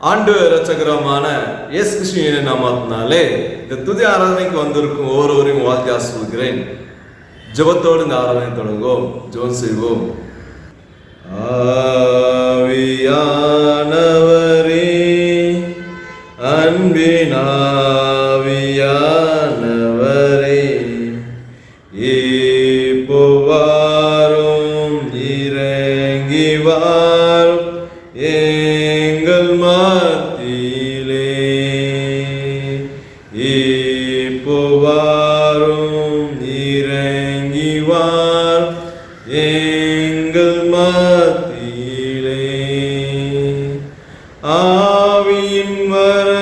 ஆண்டு ரட்சகரமான இயேசு கிறிஸ்துவின் நாமத்தினாலே இந்த துதி ஆராதனைக்கு வந்திருக்கும் ஒவ்வொருவரையும் வாழ்த்தி ஆசீர்வதிக்கிறேன். ஜெபத்தோடு இந்த ஆராதனை தொடங்குவோம். ஜெபம் செய்வோம். ஆவியானவரே, அன்பின் ஆவியானவரே, இப்போ வாரும், இறங்கி வாரும் எங்கள் மத்தியிலே. இப்போ வாரும், இறங்கி வாரும் எங்கள் மத்தியிலே. ஆவியின் வரங்களினால்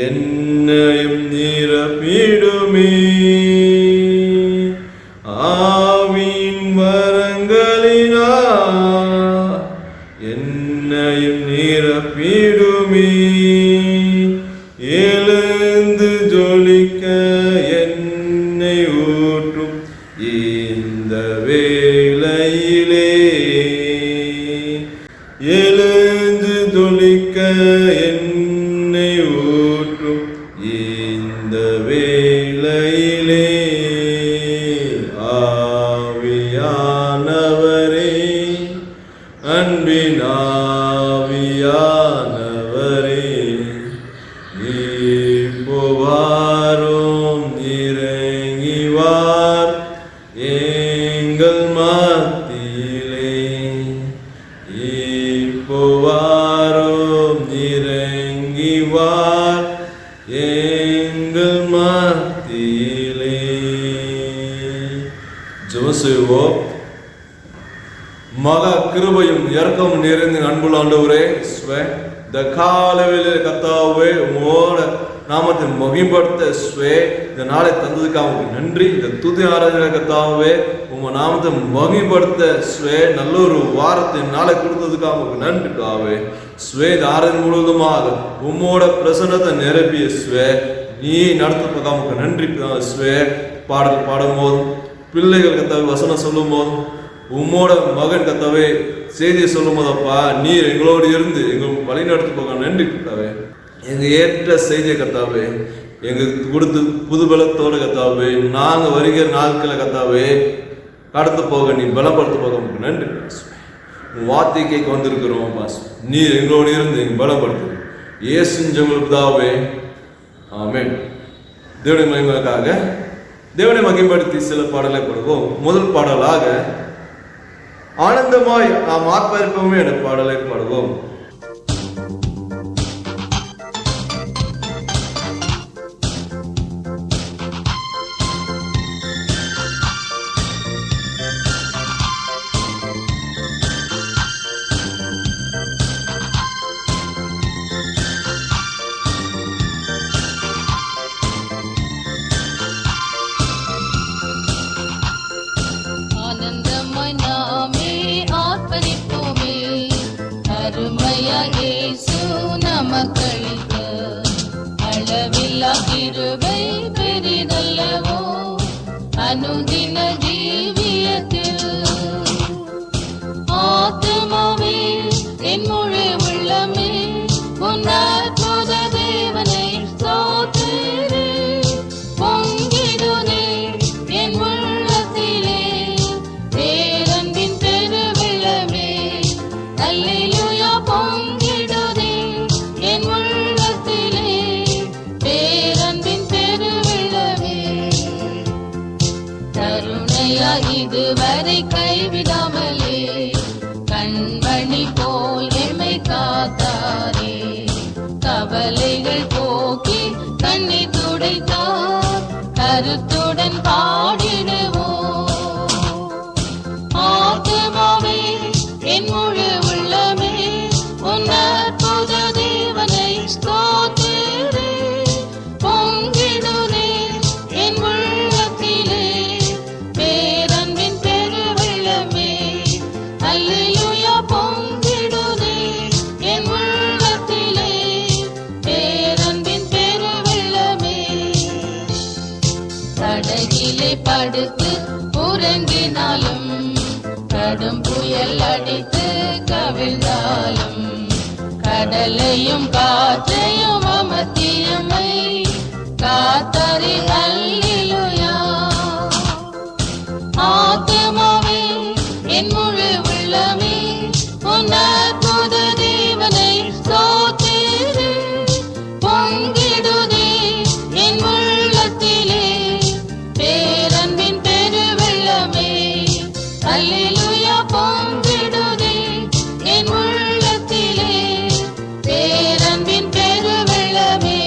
என்னையும் நிரப்பிடுமே. ஆவியின் வரங்களினால் என்னையும் நிரப்பிடுமே. எழுந்து ஜொலிக்க என்னை ஊற்றும் இந்த வேளையிலே. எழுந்து ஜொலிக்க என்னை ஊற்றும் இந்த வேளையிலே. ஆவியானவரே, அன்பின் ஆவியானவரே, இப்போ வாரும், இறங்கி வார் எங்கள் மத்தியிலே. இப்போ வாரும், இறங்கி வார் எங்கள் மத்தியிலே. ஜெபம் செய்வோம். மகா கிருபையும் இரக்கமும் நிறைந்த அன்புள்ள ஆண்டவரே, இந்த காலவேளை கர்த்தாவே உம்மோட நாமத்தை மகிமைப்படுத்த இந்த நாளை தந்ததுக்காக உங்களுக்கு நன்றி. இந்த துதி ஆராதனை கர்த்தாவே உங்க நாமத்தை மகிமைப்படுத்த நல்ல ஒரு வாரத்தை நாளை கொடுத்ததுக்காக உங்களுக்கு நன்றி தாவே. இந்த ஆராதனை முழுவதுமாக உம்மோட பிரசன்னத்தை நிரப்பிய நீ நடத்துறதுக்காக உங்களுக்கு நன்றி. பாடல் பாடும் போதும், பிள்ளைகள் கர்த்தாவே வசனம் சொல்லும் போதும், உம்மோட மகன் கர்த்தாவே செய்தியை சொல்லும் போதப்பா நீர் எங்களோடு இருந்து எங்களுக்கு வழி நடத்து போக நன்றி கர்த்தாவே. எங்க ஏற்ற செய்தியை கர்த்தாவே எங்களுக்கு கொடுத்து புது பலத்தோடு கர்த்தாவே நாங்கள் வருகிற நாட்களை கர்த்தாவே கடந்து போக நீ பலப்படுத்த போக உங்களுக்கு நன்றி. உன் வார்த்தை கேட்க வந்திருக்கிறோம் பாஸ். நீர் எங்களோடு இருந்து எங்க பலப்படுத்து இயேசுவின் ஜெபத்தாவே, ஆமென். தேவனை மகிமைக்காக தேவனை மகிமைப்படுத்தி சில பாடலை பாடுவோம். முதல் பாடலாக ஆனந்தமாய் நாம் ஆர்ப்பரிப்போமே என்ற பாடலை பாடுவோம். நமக்களிக்க அளவில்லா கிருபை பெரிதல்லவோ அனுதின ஜீவியத்தில். ஆத்துமாவே என் முழு உள்ளமே உன் அற்புத தேவனை ஸ்தோத்திரி. பொங்கிடுதே என் உள்ளத்திலே பேரன்பின் பெருவெள்ளமே. அல்லேலூயா. பொங்கிடுதே என் உள்ளத்திலே பேரன்பின் பெருவெள்ளமே. கருணையா இதுவரை கைவிடாமலே கண்மணி போல் எம்மை காத்தாரே. கவலைகள் போக்கி கண்ணீர் துடைத்தார், கருத்துடன் பாடிடுவோம். ஆத்துமாவே என் முழு உள்ளமே உன் அற்புத தேவனை ஸ்தோத்திரி. பொங்கிடுதே என் உள்ளத்திலே பேரன்பின் பெருவெள்ளமே. அல்லேலூயா. பொங்கிடுதே என் உள்ளத்திலே பேரன்பின் பெருவெள்ளமே. படகிலே படுத்து உறங்கினாலும் கடும் புயல் அடித்து கவிழ்ந்தாலும் கடலையும் காற்றையும் அமர்த்தியமை காத்தரி அல்லேலூயா. ஆத்துமாவே என் முழு உள்ளமே உன் அற்புத தேவனை ஸ்தோத்திரு. பொங்கிடுதே என் உள்ளத்திலே பேரன்பின் பெருவெள்ளமே அல்லேலூயா. பொங்கிடுதே என் உள்ளத்திலே பேரன்பின் பெருவெள்ளமே.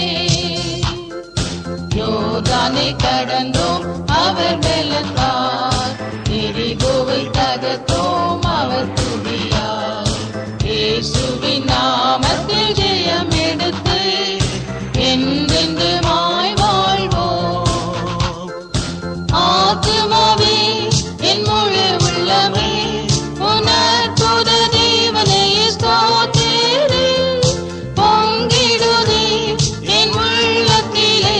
யோர்தானை கடந்தோம் அவர் பலத்தால், எரிகோவை தகர்த்தோம் அவர் துதியால். இயேசுவின் நாமத்தில் ஜெயம் எடுத்து என்றென்றுமாய் வாழ்வோம். ஆத்துமாவே என் முழு உள்ளமே உன் அற்புத தேவனை ஸ்தோத்திரு. பொங்கிடுதே என் உள்ளத்திலே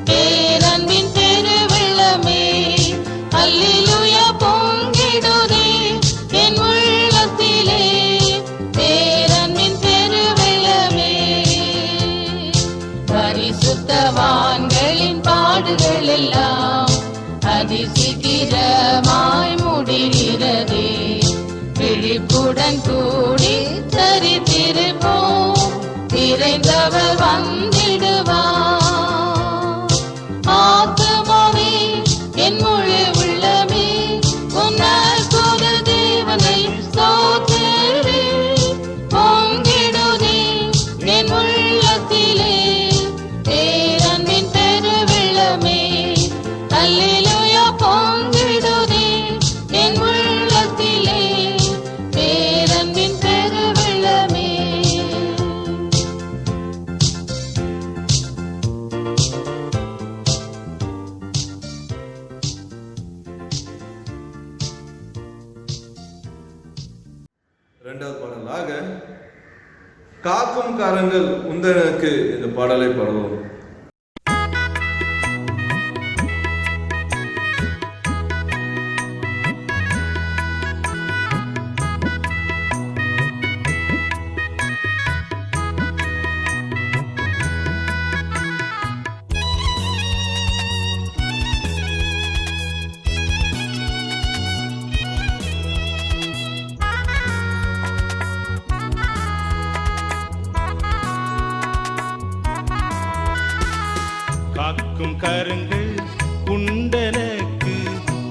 பேரன்பின் பெருவெள்ளமே அல்லேலூயா. பொங்கிடுதே என் உள்ளத்திலே பேரன்பின் பெருவெள்ளமே. பரிசுத்தவான்களின் பாடுகள் எல்லாம் அதிசீக்கிரமாய் முடிகிறதே. விழிப்புடன் கூடி தரித்திருப்போம், விரைந்தவர் வந்திடுவார். ஆத்துமாவே என் முழு உள்ளமே உன் அற்புத தேவனை ஸ்தோத்திரு. பொங்கிடுதே என் உள்ளத்திலே பேரன்பின் பெருவெள்ளமே அல்லேலூயா. பொங்கிடுதே என் உள்ளத்திலே பேரன்பின் பெருவெள்ளமே. இரண்டாவது பாடலாக காக்கும் கரங்கள் உந்தனுக்கு இந்த பாடலை பாடுவோம். காக்கும் கரங்கள் உண்டனக்கு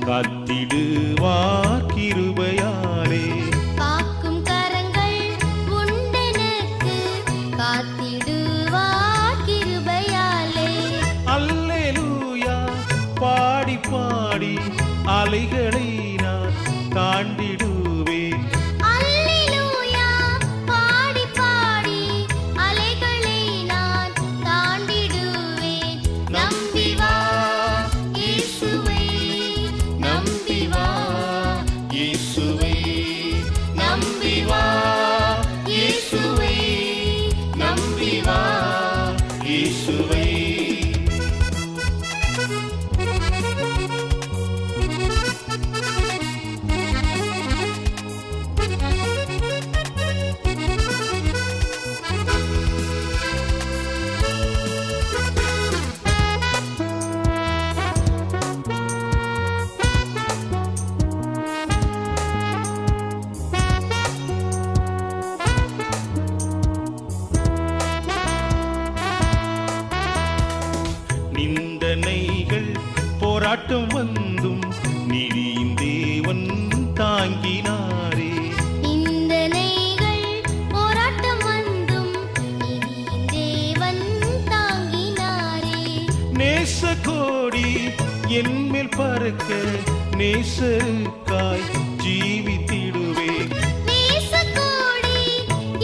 காத்திடுவார் கிருபையாலே. காக்கும் கரங்கள் உண்டெனக்கு காத்திடுவார் கிருபையாலே. அல்லேலூயா பாடி பாடி அலைகளை நான் தாண்டிடுவேன். அல்லேலூயா பாடி பாடி அலைகளை நான் தாண்டிடுவேன். நம்பி வா இயேசுவை, நம்பி வா இயேசுவே நம்பி வா இயேசுவை, நம்பி வா இயேசுவே. நிந்தனைகள் போராட்டம் வந்தும் நீதியின் தேவன் தாங்கினாரே. நிந்தனைகள் போராட்டம் வந்தும் நீதியின் தேவன் தாங்கினாரே. நேச கோடி என்மேல் பறக்க நேசருக்காய் ஜீவித்திடுவேன். நேசக்கோடி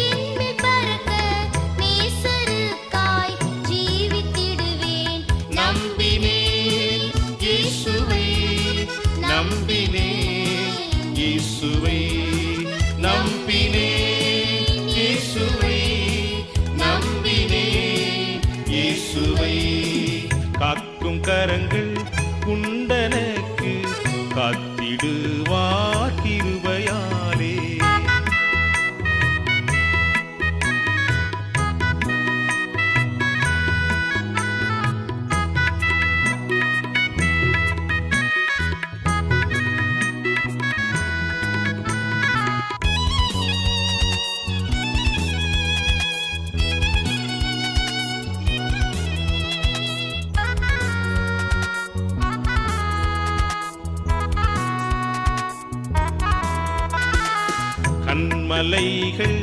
என்மேல் பறக்க நேசருக்காய் ஜீவித்திடுவேன். நம்பினேன் இயேசுவை, நம்பினேன் இயேசுவை, நம்பினேன் இயேசுவை, நம்பினேன் இயேசுவை. காக்கும் கரங்கள் உண்டனக்கு காத்திடுவார் கிருபையாலே. கண்மலைகள்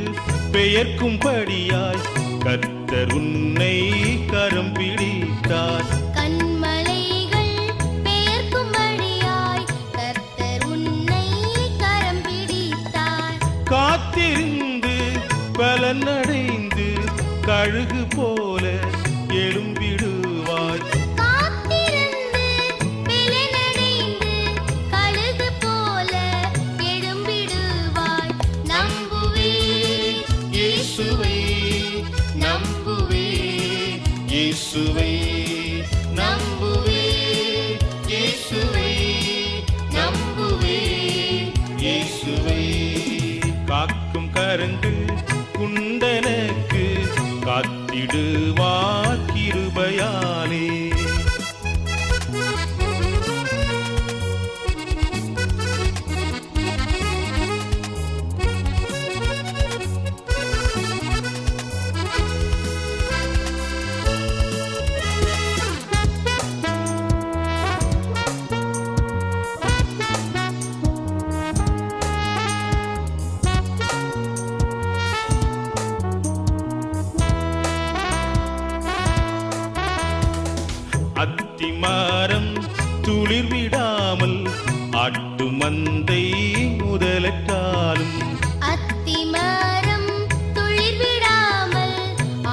பெயர்க்கும்படியாய் கர்த்தர் உன்னை கரம் பிடித்தார். கண்மலைகள் பெயர்க்கும்படியாய் கர்த்தர் உன்னை கரம் பிடித்தார். காத்திருந்து பலனடைந்து கழுகு போல எழும்பிடுவாய். காத்திருந்து பலனடைந்து கழுகு போல எழும்பிடுவாய். நம்புவேன் இயேசுவை நம்புவேன், இயேசுவை நம்புவேன், இயேசுவை நம்புவேன், இயேசுவை. காக்கும் கரங்கள் குண்டனுக்கு காத்திடுவார் கிருபையாலே. அத்திமரம் துளிர் விடாமல் ஆட்டு மந்தை முதலற்றாலும், அத்திமரம் துளிர் விடாமல்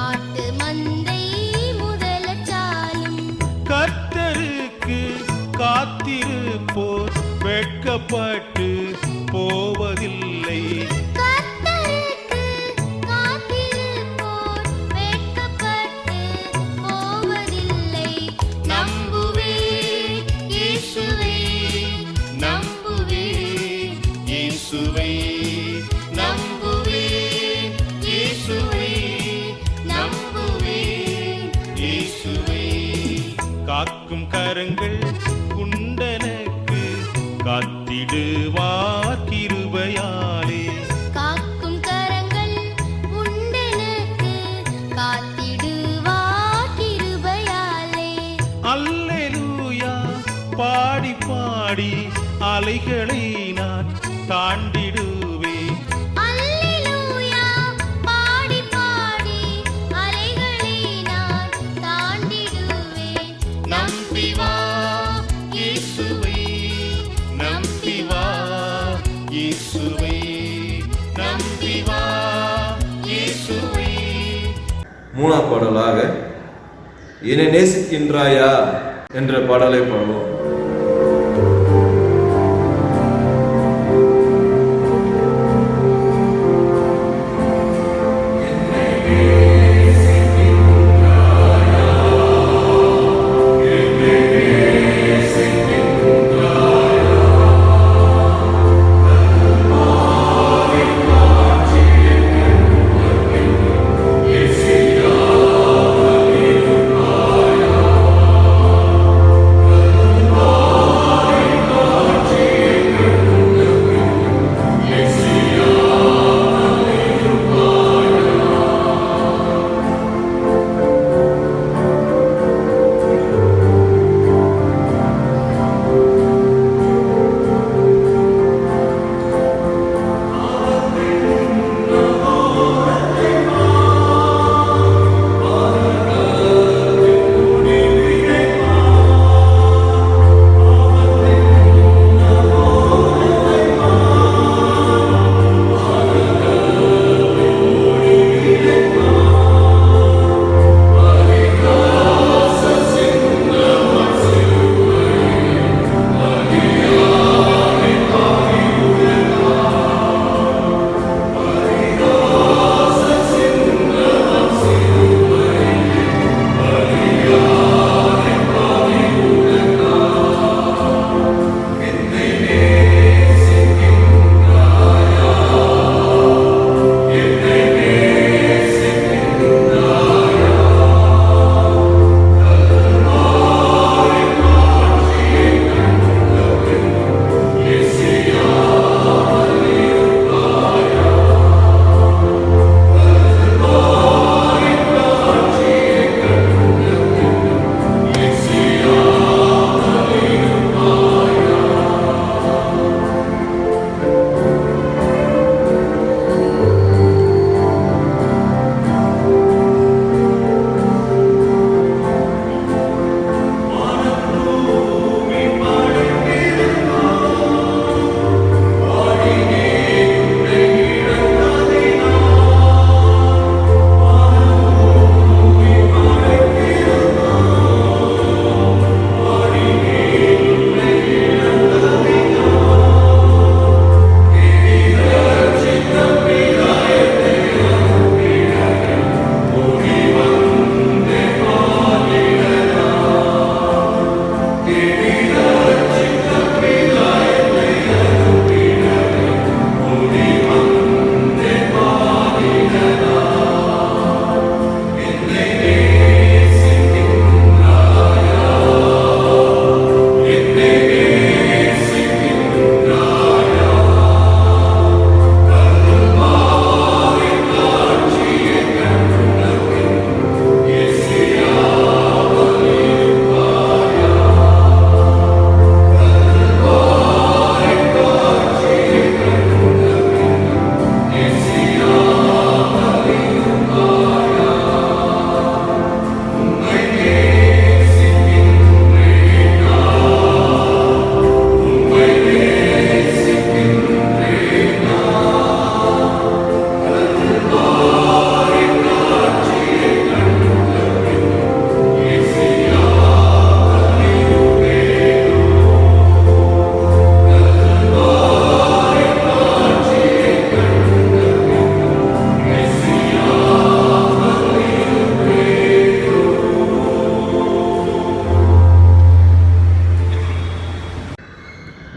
ஆட்டு மந்தை முதலற்றாலும், கர்த்தருக்கு காத்திருப்போர் வெட்கப்பட்டு போவதில்லை. கர்த்தருக்கு காத்திருப்போர் வெட்கப்பட்டு போவதில்லை. நம்புவேன் இயேசுவை நம்புவேன், இயேசுவை நம்புவேன், இயேசுவை நம்புவேன், இயேசுவை. காக்கும் கரங்கள் குண்டனுக்கு காத்திடுவார் கிருபையாலே. காக்கும் கரங்கள் உண்டனுக்கு காத்திடுவார் கிருபையாலே. அல்லேலூயா பாடி பாடி அலைகளை நான் தாண்டிடுவேன். அல்லேலூயா பாடி பாடி அலைகளை நான் தாண்டிடுவேன். நம்பி வா இயேசுவை, நம்பி வா இயேசுவை, நம்பி வா இயேசுவை. மூணாம் பாடலாக என்னை நேசிக்கின்றாயா என்ற பாடலை பாடுவோம். நம்பி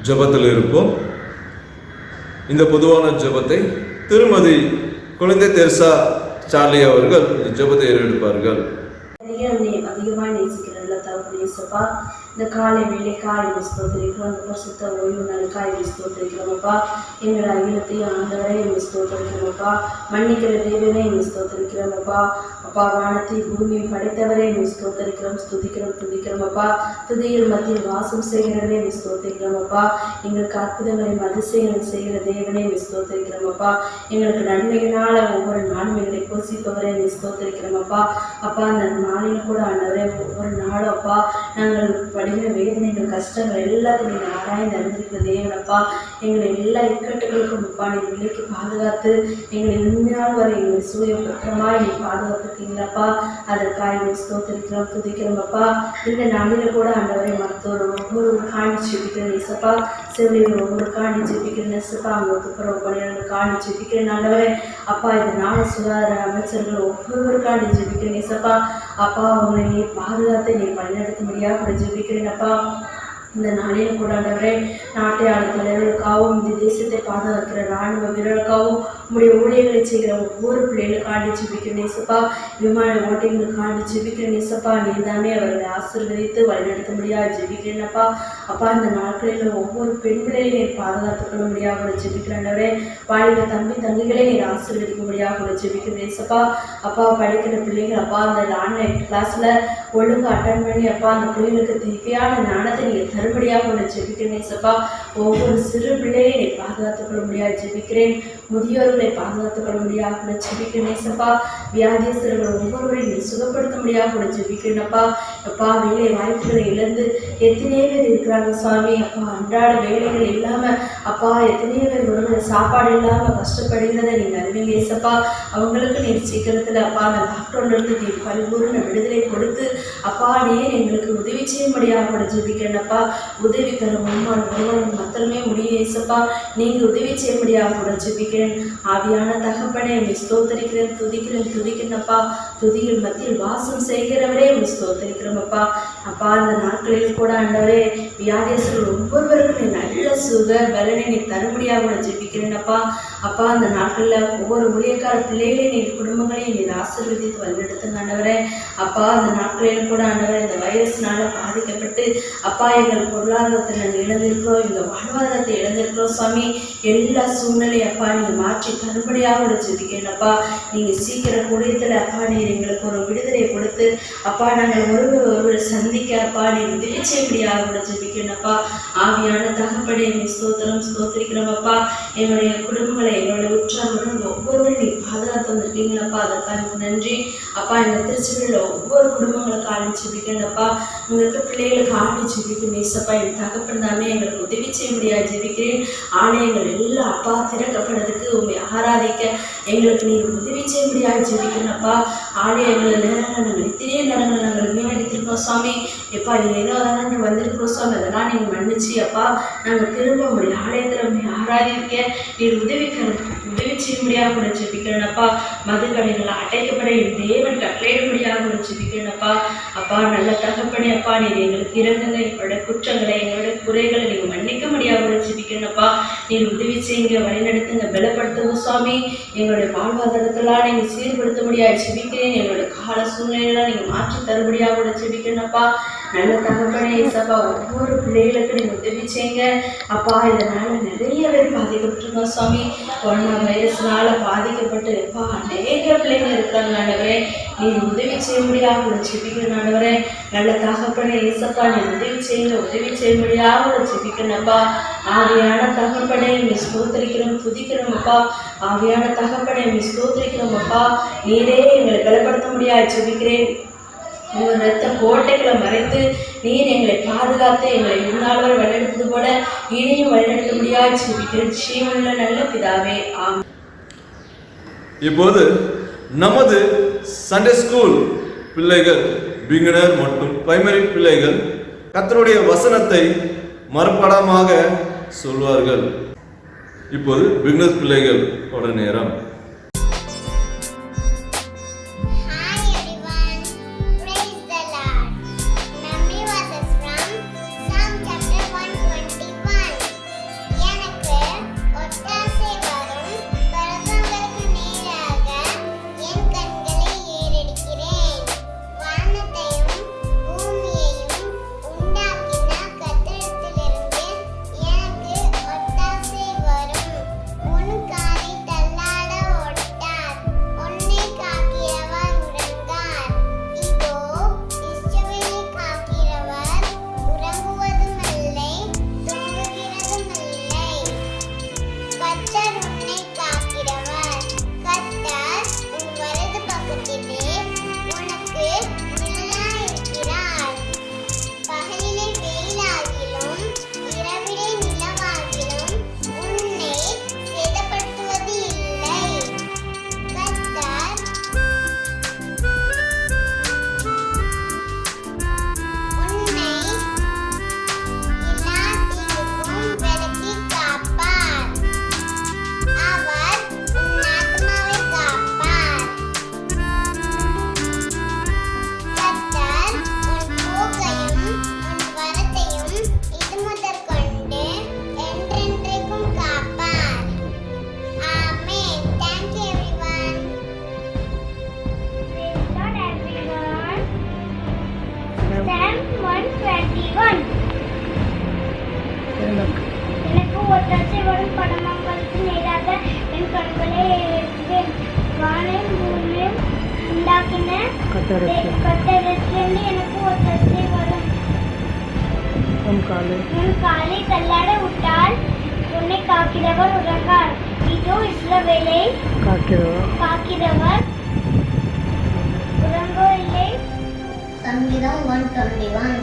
ஜெபத்தில் இருப்போம். இந்த பொதுவான ஜெபத்தை திருமதி குழந்தை தெரசா சார்லி அவர்கள் இந்த ஜெபத்தை ஏறெடுப்பார்கள். அதிகமாக நேசிக்கிறதுல தகப்பனே இயேசுப்பா, இந்த காலை வேலைக்காய் ஸ்தோத்திரிக்கிறோம். இந்த பரிசுத்த ஓய்வு நாளுக்காய் ஸ்தோத்திரிக்கிறோமப்பா. எங்கள் அகிலத்தையும் ஆண்டவரை ஸ்தோத்திரிக்கிறோமப்பா. மன்னிக்கிற தேவனே ஸ்தோத்திரிக்கிறோமப்பா. அப்பா, வானத்தை பூமியும் படைத்தவரே ஸ்தோத்திரிக்கிறோம், ஸ்துதிக்கிறோம், துதிக்கிறோமப்பா. துதியில் மத்தியில் வாசம் செய்கிறவரே ஸ்தோத்திரிக்கிறோமப்பா. எங்களுக்கு அற்புதங்களையும் அதிசயங்கள் செய்கிற தேவனே ஸ்தோத்திரிக்கிறோமப்பா. எங்களுக்கு நன்மையினால ஒவ்வொரு நாளும் எங்களை போஷிப்பவரே ஸ்தோத்திரிக்கிறோமப்பா. அப்பா, அந்த நாளில் கூட ஆண்டவரே ஒவ்வொரு நாளும் அப்பா நாங்கள் படுகிற வேதனைகள் கஷ்டங்கள் எல்லாத்தையும் நீங்கள் ஆராய்ந்து அறிந்திருக்கிற தேவனப்பா. எங்களை எல்லா இக்கட்டுகளுக்கும் அப்பா நீங்கள் விலைக்கு பாதுகாத்து எங்களை இந்நாள் வரை எங்களை சூரிய பத்திரமாய் நீ பாதுகாத்துருக்கீங்களப்பா. அதற்காக ஸ்தோத்திரிக்கிறோம், துதிக்கிறோம் அப்பா. இந்த நாளில் கூட ஆண்டவரை மருத்துவர் ஒவ்வொரு காணி ஜெபிக்கிறேன் இசப்பா. செவிலியர் ஒவ்வொரு காணி ஜெபிக்கிறேன் இசப்பா. அவங்க துப்புரவு பணியாளர்கள் காணி ஜெபிக்கிறேன் ஆண்டவரே அப்பா. இந்த நாளை சுகாதார அமைச்சர்கள் ஒவ்வொரு காணி ஜெபிக்கிறேன் இசப்பா. அப்பா, உங்களை நீ பாதுகாத்து நீ வழிநடத்த முடியாது கூட ஜெபிக்கிறேன் அப்பா. இந்த நாளில் கூட ஆண்டவரே நாட்டை ஆள தலைவர்களுக்காகவும் இந்த தேசத்தை பாதுகாக்கிற இராணுவ வீரர்களுக்காகவும் உங்களுடைய ஊழியர்களை செய்கிற ஒவ்வொரு பிள்ளைகளுக்காண்டி ஜெபிக்கிறேன் இயேசுப்பா. விமான ஓட்டைகளுக்காண்டி ஜெபிக்கிறேன் இயேசுப்பா. நீ தானே அவர்களை ஆசீர்வதித்து வழிநடத்த முடியாது ஜெபிக்கிறேன்ப்பா. அப்பா, இந்த நாட்களில் ஒவ்வொரு பெண் பிள்ளைகளை நீர் பாதுகாத்துக் கொள்ள முடியாது கூட ஜெபிக்கிறேன்டவரே. வாழிக தம்பி தங்கைகளை நீர் ஆசீர்வதிக்க முடியாது கூட ஜெபிக்கிறேன் இயேசுப்பா. அப்பா, படிக்கிற பிள்ளைகள் அப்பா அந்த ஆன்லைன் கிளாஸில் ஒழுங்கு அட்டன் பண்ணி அப்பா அந்த பிள்ளைகளுக்கு தேவையான ஞானத்தை நீங்கள் தருபடியாக உள்ள ஜெபிக்கிறேன் இயேசுப்பா. ஒவ்வொரு சிறு பிள்ளையை நீ பாதுகாத்துக் கொள்ள முடியாது ஜெபிக்கிறேன். முதியோர்களை பாதுகாத்துக் கொள்ள முடியாது உள்ள ஜெபிக்கிறேன் இயேசுப்பா. வியாதியஸ்தர்கள் ஒவ்வொருவரையும் நீ சுகப்படுத்த முடியாது உள்ள ஜெபிக்கிறேன் அப்பா. அப்பா, வேலை வாய்ப்புகளை இழந்து எத்தனையோ பேர் இருக்கிறாங்க சுவாமி. அப்பா, அன்றாட வேலைகள் இல்லாமல் அப்பா எத்தனையோ பேர் ஒருவரை சாப்பாடு இல்லாமல் கஷ்டப்படுகிறத நீங்கள் அறிவீங்க இயேசுப்பா. அவங்களுக்கு நீ சீக்கிரத்தில் அப்பா அந்த லாக்டவுன்லேருந்து நீ பரிபூர்ண விடுதலை கொடுத்து அப்பா நீர் எங்களுக்கு உதவி செய்ய முடியாது உள்ள ஜெபிக்கிறேன் அப்பா. உதவி தர ஒருவன் மத்தமே முடியும் இயேசுப்பா. நீங்கள் உதவி செய்ய முடியாது கூட ஜெபிக்கிறேன். ஆவியான தகப்பனே ஸ்தோத்தரிக்கிறேன், துதிக்கிறேன், துதிக்கிறேன்ப்பா. துதியில் மத்தியில் வாசம் செய்கிறவரே ஸ்தோத்தரிக்கிறோமப்பா. அப்பா, இந்த நாட்களில் கூட ஆண்டவரே வியாதியஸ்தர்கள் ஒவ்வொருவருக்கும் நீ நல்ல சுக பலனை நீ தரும்படியாக கூட ஜெபிக்கிறேன்ப்பா. அப்பா, அந்த நாட்களில் ஒவ்வொரு ஊழியக்கார பிள்ளைகளையும் நீ குடும்பங்களையும் நீர் ஆசீர்வதித்து வழிநடத்துங்க ஆண்டவரே. அப்பா, அந்த நாட்களில் கூட ஆண்டவரே இந்த வைரஸ்னால பாதிக்கப்பட்டு அப்பா எங்கள் பொருளாதாரத்தை நாங்கள் இழந்திருக்கிறோம், எங்கள் வாழ்வாதாரத்தை இழந்திருக்கிறோம் சுவாமி. எல்லா சூழ்நிலையும் அப்பா நீங்கள் மாற்றி தரும்படியாக கூட ஜெபிக்கிறேன்ப்பா. நீங்கள் சீக்கிரம் கூடியத்தில் அப்பா நீர் எங்களுக்கு ஒரு விடுதலை கொடுத்து அப்பா நாங்கள் ஒருவர் சந்திக்க அப்பா நீர் உதவி செய்ய முடியாது கூட ஜெபிக்கிறேன்ப்பா. ஆவியான தகப்பனே நீ ஸ்தோத்திரம், ஸ்தோத்திரிக்கிறோம் அப்பா. எங்களுடைய குடும்பங்களை எங்களுடைய உற்றார்களுடன் ஒவ்வொருவரும் நீ பாதுகாத்து வந்திருக்கீங்களப்பா. அதற்காக நன்றி அப்பா. எங்கள் திருச்சிகளில் ஒவ்வொரு குடும்பங்களுக்கு ஆடி ஜெபிக்கிறேன்ப்பா. உங்களுக்கு பிள்ளைகளுக்கு ஆடி ஜெபிக்கிறேன் இயேசுப்பா. என் தகப்பன் தானே எங்களுக்கு உதவி செய்ய முடியாது ஜெபிக்கிறேன். ஆலயங்கள் எல்லாம் அப்பா திறக்கப்படுறதுக்கு உண்மை ஆராதிக்க எங்களுக்கு நீர் உதவி செய்ய முடியாது ஜெபிக்கிறேன்ப்பா. ஆலயங்கள் நேரங்கள் நாங்கள் எத்தனையோ நேரங்கள் நாங்கள் வீணடித்திருக்கோம் சுவாமி. எப்பா ஏதோ அதனால் வந்திருக்கிறோம் சுவாமி. அதெல்லாம் நீங்கள் மன்னிச்சு அப்பா நாங்கள் திரும்ப உங்களுடைய ஆலயத்தில் உண்மை ஆராதிக்க நீர் உதவி செய்ய முடியாது கூட ஜெபிக்கிறேன்ப்பா. மதுக்கடைகள் அடைக்கப்பட என் தேவன் கட்டளையிட முடியாது கூட ஜெபிக்கிறேன்ப்பா. அப்பா, நல்ல தகப்பனே அப்பா நீர் எங்களுக்கு இறங்குங்க. எங்களுடைய குற்றங்களை எங்களுடைய குறைகளை நீங்கள் மன்னிக்க முடியாது கூட ஜெபிக்கிறேன்ப்பா. நீர் உதவி செய்யுங்க, வழிநடத்துங்க, பலப்படுத்துங்க சுவாமி. எங்களுடைய வாழ்வாதாரத்தெல்லாம் நீங்கள் சீர்படுத்த முடியாது ஜெபிக்கிறேன். எங்களுடைய கால சூழ்நிலையெல்லாம் நீங்கள் மாற்றி தருபடியாக கூட ஜெபிக்கிறேன்ப்பா. நல்ல தகப்பனே இயேசுப்பா, ஒவ்வொரு பிள்ளைகளுக்கு நீங்கள் உதவி செய்யுங்க அப்பா. இதனால் நிறைய பேர் பாதிக்கப்பட்டிருக்கோம் சுவாமி. கொரோனா வைரஸ்னால பாதிக்கப்பட்டு அப்பா அநேக பிள்ளைங்க இருக்கிறாங்க ஆண்டவரே. நீர் உதவி செய்ய முடியாது கூட ஜெபிக்கிறேன் ஆண்டவரே. நல்ல தகப்பனே இயேசுப்பா, நீர் உதவி செய்யுங்க, உதவி செய்ய முடியாது கூட ஜெபிக்கிறேன்ப்பா. ஆவியான தகப்பனே நீ ஸ்தோத்திரிக்கிறோம், துதிக்கிறோம் அப்பா. ஆவியான தகப்பனே நீ ஸ்தோத்திரிக்கிறோம் அப்பா. நீரே எங்களை பலப்படுத்த முடியாது ஜெபிக்கிறேன். உங்கள் ரத்த கோட்டைகளை மறைத்து நீர் எங்களை பாதுகாத்து எங்களை இந்நாள் வரை வழிநடத்தது போல இனியும் வழிநடத்த முடியாது ஜெபிக்கிறேன் ஜீவனுள்ள நல்ல பிதாவே, ஆமென். இப்போது நமது சண்டே ஸ்கூல் பிள்ளைகள், பிகினர் மற்றும் பிரைமரி பிள்ளைகள் கர்த்தருடைய வசனத்தை மறுபடமாக சொல்வார்கள். இப்போது பிகினர் பிள்ளைகள் நேரம். Memory verses from Psalm chapter 121. 21. எனக்கு ஒற்றை வரும் படமங்களுக்கு நேராக என் கண்களை ஏறெடுத்தேன். வானையும் பூமியும் உண்டாக்கின கத்தரிலிருந்து எனக்கு ஒற்றை வரும். உன் காலை தள்ளாட விட்டால் உன்னை காக்கிறவர் உறங்கார். இதோ இஸ்ரவேலை காக்கிறவர் உறங்கவில்லை. சங்கீதம் 121.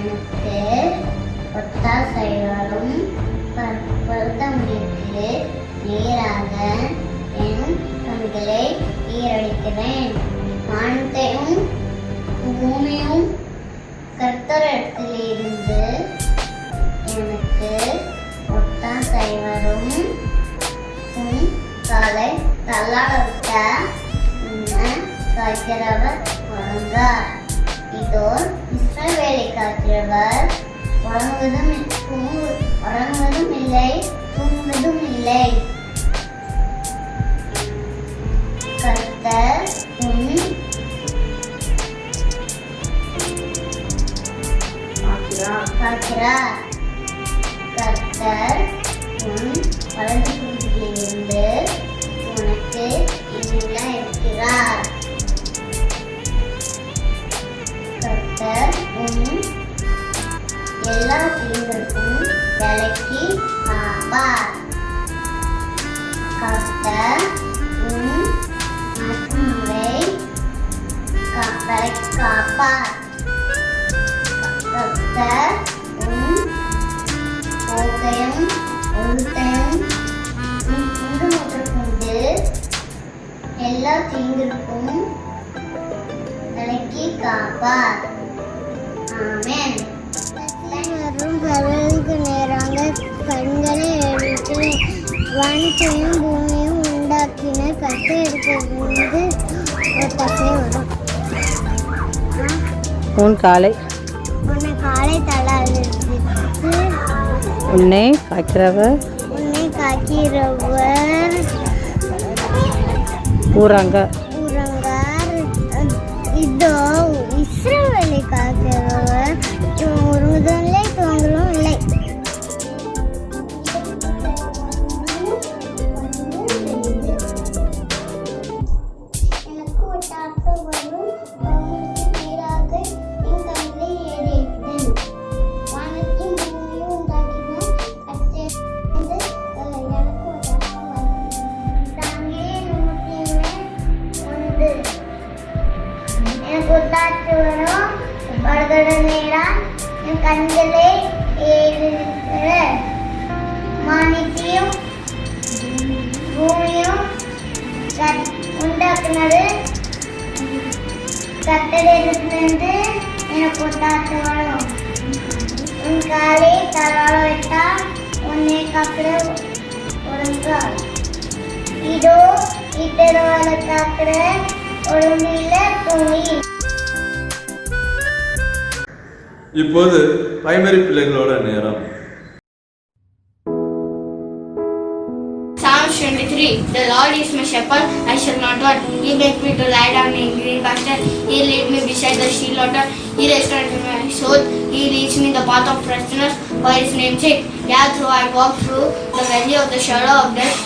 எனக்கு ஒத்தாசை வரும் பருத்தமுடிக்கு நேராக என் கண்களை ஈரடிக்கிறேன். வானத்தையும் பூமியும் கர்த்தரிடத்திலிருந்து எனக்கு ஒத்தாசை வரும். உன் காலை தள்ளாடவிட்ட உன்னை காக்கிறவர் உறங்கார். இதோ இஸ்ரவேலை காக்கிறவர் உறங்குவதும் இல்லை தூங்குவதும் இல்லை. கர்த்தர் உன் காக்கிறார். கர்த்தர் உன் வலது புறத்திலிருந்து உனக்கு இன்னும் இருக்கிறார். கர்த்தர் உன் எல்லா தீங்குக்கும் விலக்கி காப்பார். கர்த்தர் உன் ஆத்துமாவை விலக்கி காப்பார். கர்த்தர் உன் போக்கையும் ஒழுத்தையும் உண்டு முதற்கொண்டு எல்லா தீங்கிற்கும் விலக்கி காப்பார். ஆமென். வரும் பறவைக்கு நேராக கண்களை எடுத்து வானத்தையும் பூமியும் உண்டாக்கின கர்த்தரிடத்திலிருந்து ஒத்தாசை வரும். உன் காலை உன்னை காலை தள்ளாடித்து உன்னை காக்கிறவர் உறங்கார். இதோ இஸ்ரவேலை காக்கிறவர் உறங்குவதும் இல்லை தூங்குவதும் இல்லை. எனக்கு ஒட்டாசை வரும் நீராக என் கண்களை ஏறெடுத்தேன். வானத்தையும் பூமியும் உண்டாக்கின கர்த்தரிடத்திலிருந்து எனக்கு ஒட்டாசை வரும். சங்கீதம் 101. எனக்கு ஒத்தாசை வரும் படுகட நேரம் என் கண்களை ஏறெடுக்கிற. வானத்தையும் பூமியும் உண்டாக்குனது கர்த்தரிடத்திலிருந்து எனக்கு ஒத்தாசை வரும். உன் காலை தள்ளாட விட்டால் உன்னை காக்கிற உறங்கார். இதோ இத்தரவாளை காக்கிற ஒழுங்கில துணி. இப்போது பிரைமரி பிள்ளைகளோட நேரம். Psalms 23. The Lord is my shepherd, I shall not want. He makes me to lie down in green pastures. He leads me beside the still water. He restores my soul. He leads me in the path of righteousness for His name's sake. Yeah, though I walk through the valley of the shadow of death,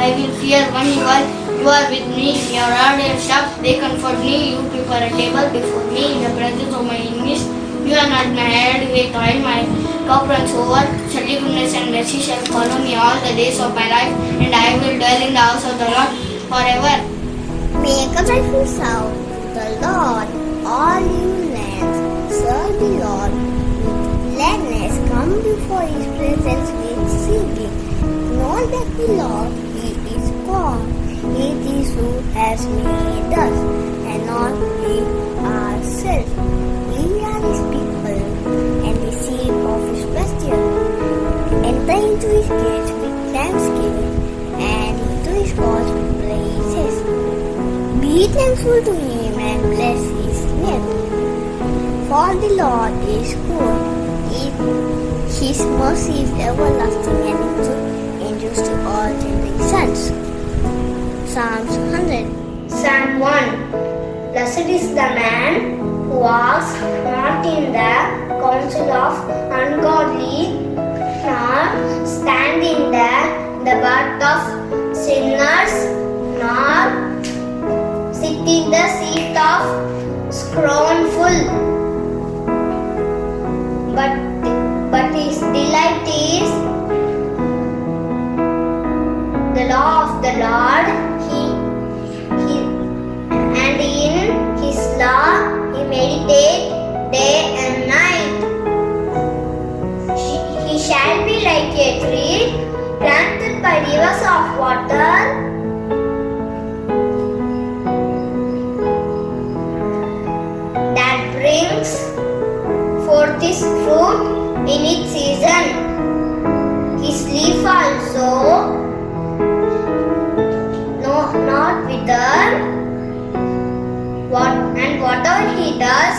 I will fear one evil. You are with me. Your rod and staff, they comfort me. You prepare a table before me in the presence of my enemies. You are not my head with oil, my cup runs over. Surely goodness and mercy shall follow me all the days of my life, and I will dwell in the house of the Lord forever. Make a joyful sound to the Lord, all you lands. Serve the Lord with gladness. Come before His presence with singing. Know that the Lord, He is God. It is who has made us, and not we ourselves. We are His people, and the sheep of His pasture. Enter into His gates with thanksgiving, and into His courts with praises. Be thankful to Him and bless His name. For the Lord is good; His mercy is everlasting, and His truth endures to all generations. Psalms 100. Psalm 1. Blessed is the man who walks not in the counsel of ungodly, nor stand in the path of sinners, nor sit in the seat of scornful. But his delight is the law of the Lord, and in his law he meditates day and night. He shall be like a tree planted by rivers of water, that brings forth his fruit in its season. His leaf also not wither, and whatever he does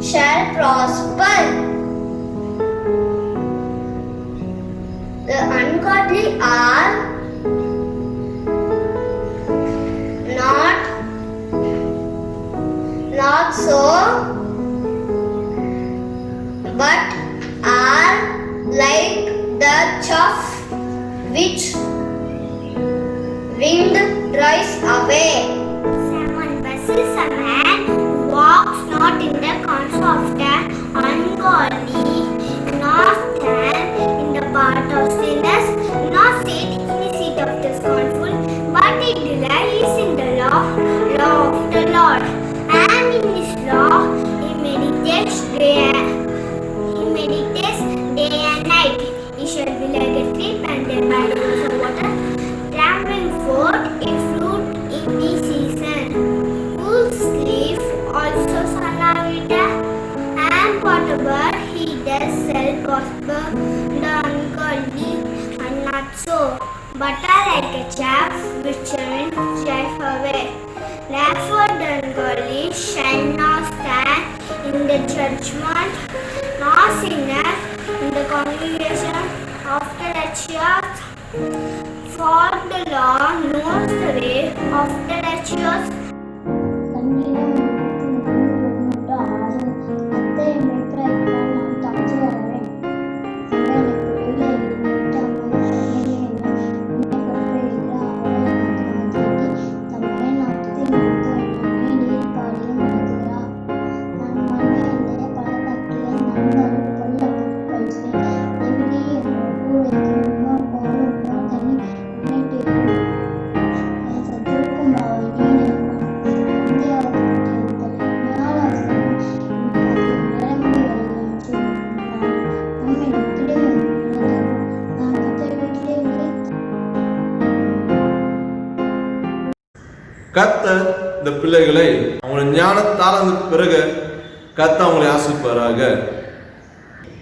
shall prosper. The ungodly are not so, but are like the chaff which wind drives away. Someone blesses a man who walks not in the counsel of the ungodly, nor stand in the path of sinners, nor sit in the seat of the scornful, but he delights in the law of the Lord, and in his law he meditates day and night. He shall be like a tree planted by rivers of water, bring forth its fruit in its season, whose leaf also shall not wither, and whatever he does shall prosper. The ungodly are not so, but are like a chaff which the wind drives away. Therefore the ungodly shall not stand in the judgment, nor sinners in the congregation of the righteous. For the Lord knows the way of the righteous. கர்த்தர் இந்த பிள்ளைகளை அவங்களை ஞானத்தால் அந்த பிறகு கர்த்தர் அவங்களை ஆசிர்வதிப்பாராக.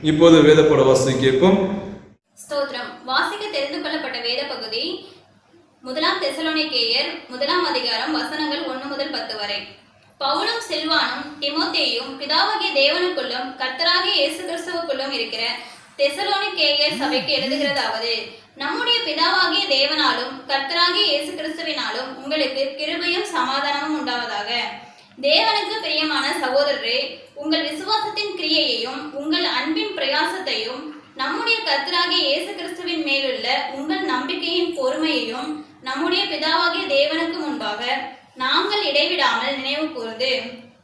இப்போது வேதப்பட வாசி கேட்போம். ஸ்தோத்திரம். வாசிக்க தெரிந்து கொள்ளப்பட்ட வேத பகுதி 1 தெசலோனிக்கேயர் 1 அதிகாரம் வசனங்கள் 1 முதல் 10 வரை. பவுலும் சில்வானும் திமோத்தேயும் பிதாவாகிய தேவனுக்குள்ளும் கர்த்தராகிய இயேசு கிறிஸ்துவுக்குள்ளும் இருக்கிற தெசலோனிக்கேயர் சபைக்கு எழுதுகிறதாவது: நம்முடைய பிதாவாகிய தேவனாலும் கர்த்தராகிய இயேசு கிறிஸ்துவினாலும் உங்களுக்கு கிருபையும் சமாதானமும் உண்டாவதாக. தேவனுக்கு பிரியமான சகோதரரே, உங்கள் விசுவாசத்தின் கிரியையையும் உங்கள் அன்பின் பிரயாசத்தையும் நம்முடைய கர்த்தராகிய இயேசு கிறிஸ்துவின் மேலுள்ள உங்கள் நம்பிக்கையின் பொறுமையையும் நம்முடைய பிதாவாகிய தேவனுக்கு முன்பாக நாங்கள் இடைவிடாமல் நினைவு கூர்ந்து,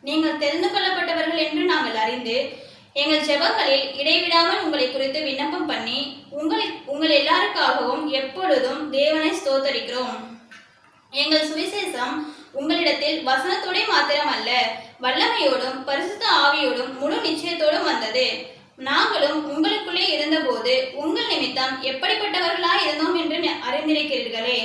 நீங்கள் தெரிந்து கொள்ளப்பட்டவர்கள் என்று நாங்கள் அறிந்து எங்கள் ஜெபங்களில் இடைவிடாமல் உங்களை குறித்து விண்ணப்பம் பண்ணி உங்கள் எல்லாருக்காகவும் எப்பொழுதும் தேவனை ஸ்தோத்தரிக்கிறோம். எங்கள் சுவிசேஷம் உங்களிடத்தில் வசனத்தோட மாத்திரமல்ல, வல்லமையோடும் பரிசுத்த ஆவியோடும் முழு நிச்சயத்தோடும் வந்தது. நாங்களும் உங்களுக்குள்ளே இருந்தபோது உங்கள் நிமித்தம் எப்படிப்பட்டவர்களாய் இருந்தோம் என்று அறிந்திருக்கிறீர்களே.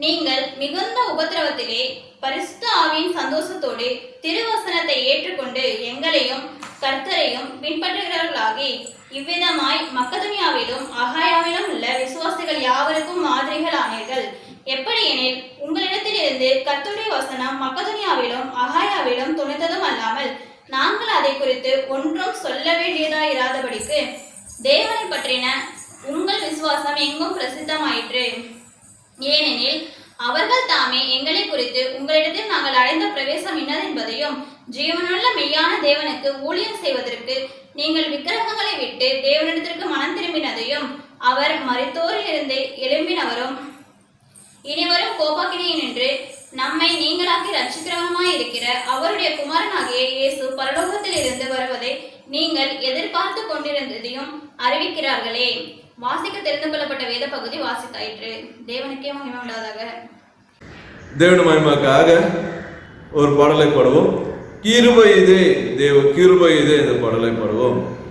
நீங்கள் மிகுந்த உபத்திரவத்திலே பரிசுத்த ஆவியின் சந்தோஷத்தோடு திருவசனத்தை ஏற்றுக்கொண்டு எங்களையும் கர்த்தரையும் பின்பற்றுகிறவர்களாகி இவ்விதமாய் மக்கதுனியாவிலும் அகாயாவிலும் உள்ள விசுவாசிகள் யாவருக்கும் மாதிரிகள் ஆனீர்கள். எப்படி எனில், உங்களிடத்திலிருந்து கர்த்தருடைய வசனம் மக்கதுனியாவிலும் அகாயாவிலும் துணித்ததும் அல்லாமல் நாங்கள் அதை குறித்து ஒன்றும் சொல்ல வேண்டியதாயிராதபடிக்கு தேவனை பற்றின உங்கள் விசுவாசம் எங்கும் பிரசித்தமாயிற்று. ஏனெனில் அவர்கள் தாமே எங்களை குறித்து உங்களிடத்தில் நாங்கள் அடைந்த பிரவேசம் இன்னதென்பதையும் ஜீவனுள்ள மெய்யான தேவனுக்கு ஊழியம் செய்வதற்கு நீங்கள் விக்கிரகங்களை விட்டு தேவனிடத்திற்கு மனம் திரும்பினதையும் அவர் மரித்தோரிலிருந்து எழும்பினவரும் இனிவரும் கோபாக்கினியினின்று நம்மை நீங்களாக்கி ரட்சிக்கிறவருமாய் இருக்கிற அவருடைய குமாரனாகிய இயேசு பரலோகத்தில் இருந்து வருவதை நீங்கள் எதிர்பார்த்து கொண்டிருந்ததையும் அறிவிக்கிறார்களே. வாசிக்க தெரிந்து கொள்ளப்பட்ட வேத பகுதி வாசித்தாயிற்று. தேவனுக்கே மகிமை உண்டாவதாக. தேவன் மகிமைக்காக ஒரு பாடலை பாடுவோம். கிருபை இதே தேவ கிருபை இதே இந்த பாடலை பாடுவோம்.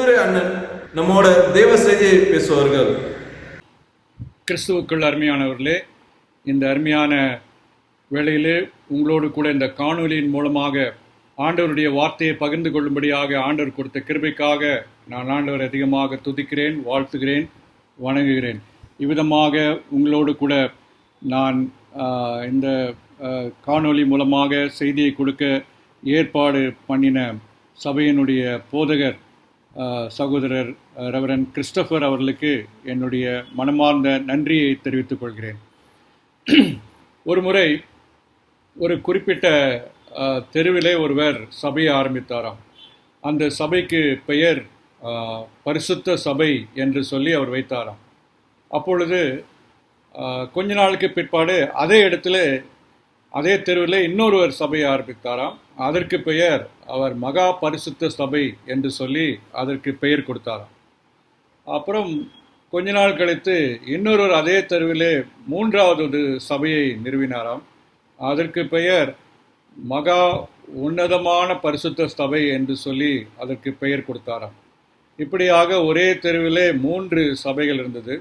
செந்துரை அண்ணன் நம்மோட தேவ செய்தியை பேசுவார்கள். கிறிஸ்துவுக்குள் அருமையானவர்களே, இந்த அருமையான வேளையிலே உங்களோடு கூட இந்த காணொலியின் மூலமாக ஆண்டவருடைய வார்த்தையை பகிர்ந்து கொள்ளும்படியாக ஆண்டவர் கொடுத்த கிருபைக்காக நான் ஆண்டவர் அதிகமாக துதிக்கிறேன், வாழ்த்துகிறேன், வணங்குகிறேன். இவ்விதமாக உங்களோடு கூட நான் இந்த காணொலி மூலமாக செய்தியை கொடுக்க ஏற்பாடு பண்ணின சபையினுடைய போதகர் சகோதரர் ரெவரன் கிறிஸ்டோபர் அவர்களுக்கு என்னுடைய மனமார்ந்த நன்றியை தெரிவித்துக் கொள்கிறேன். ஒரு முறை ஒரு குறிப்பிட்ட தெருவிலே ஒருவர் சபையை ஆரம்பித்தாராம். அந்த சபைக்கு பெயர் பரிசுத்த சபை என்று சொல்லி அவர் வைத்தாராம். அப்பொழுது கொஞ்ச நாளுக்கு பிற்பாடு அதே இடத்துல அதே தெருவில் இன்னொருவர் சபையை ஆரம்பித்தாராம். அதற்கு பெயர் அவர் மகா பரிசுத்த சபை என்று சொல்லி அதற்கு பெயர் கொடுத்தாராம். அப்புறம் கொஞ்ச நாள் கழித்து இன்னொருவர் அதே தெருவிலே மூன்றாவது ஒரு சபையை நிறுவினாராம். அதற்கு பெயர் மகா உன்னதமான பரிசுத்த சபை என்று சொல்லி அதற்கு பெயர் கொடுத்தாராம். இப்படியாக ஒரே தெருவிலே 3 சபைகள் இருந்தது.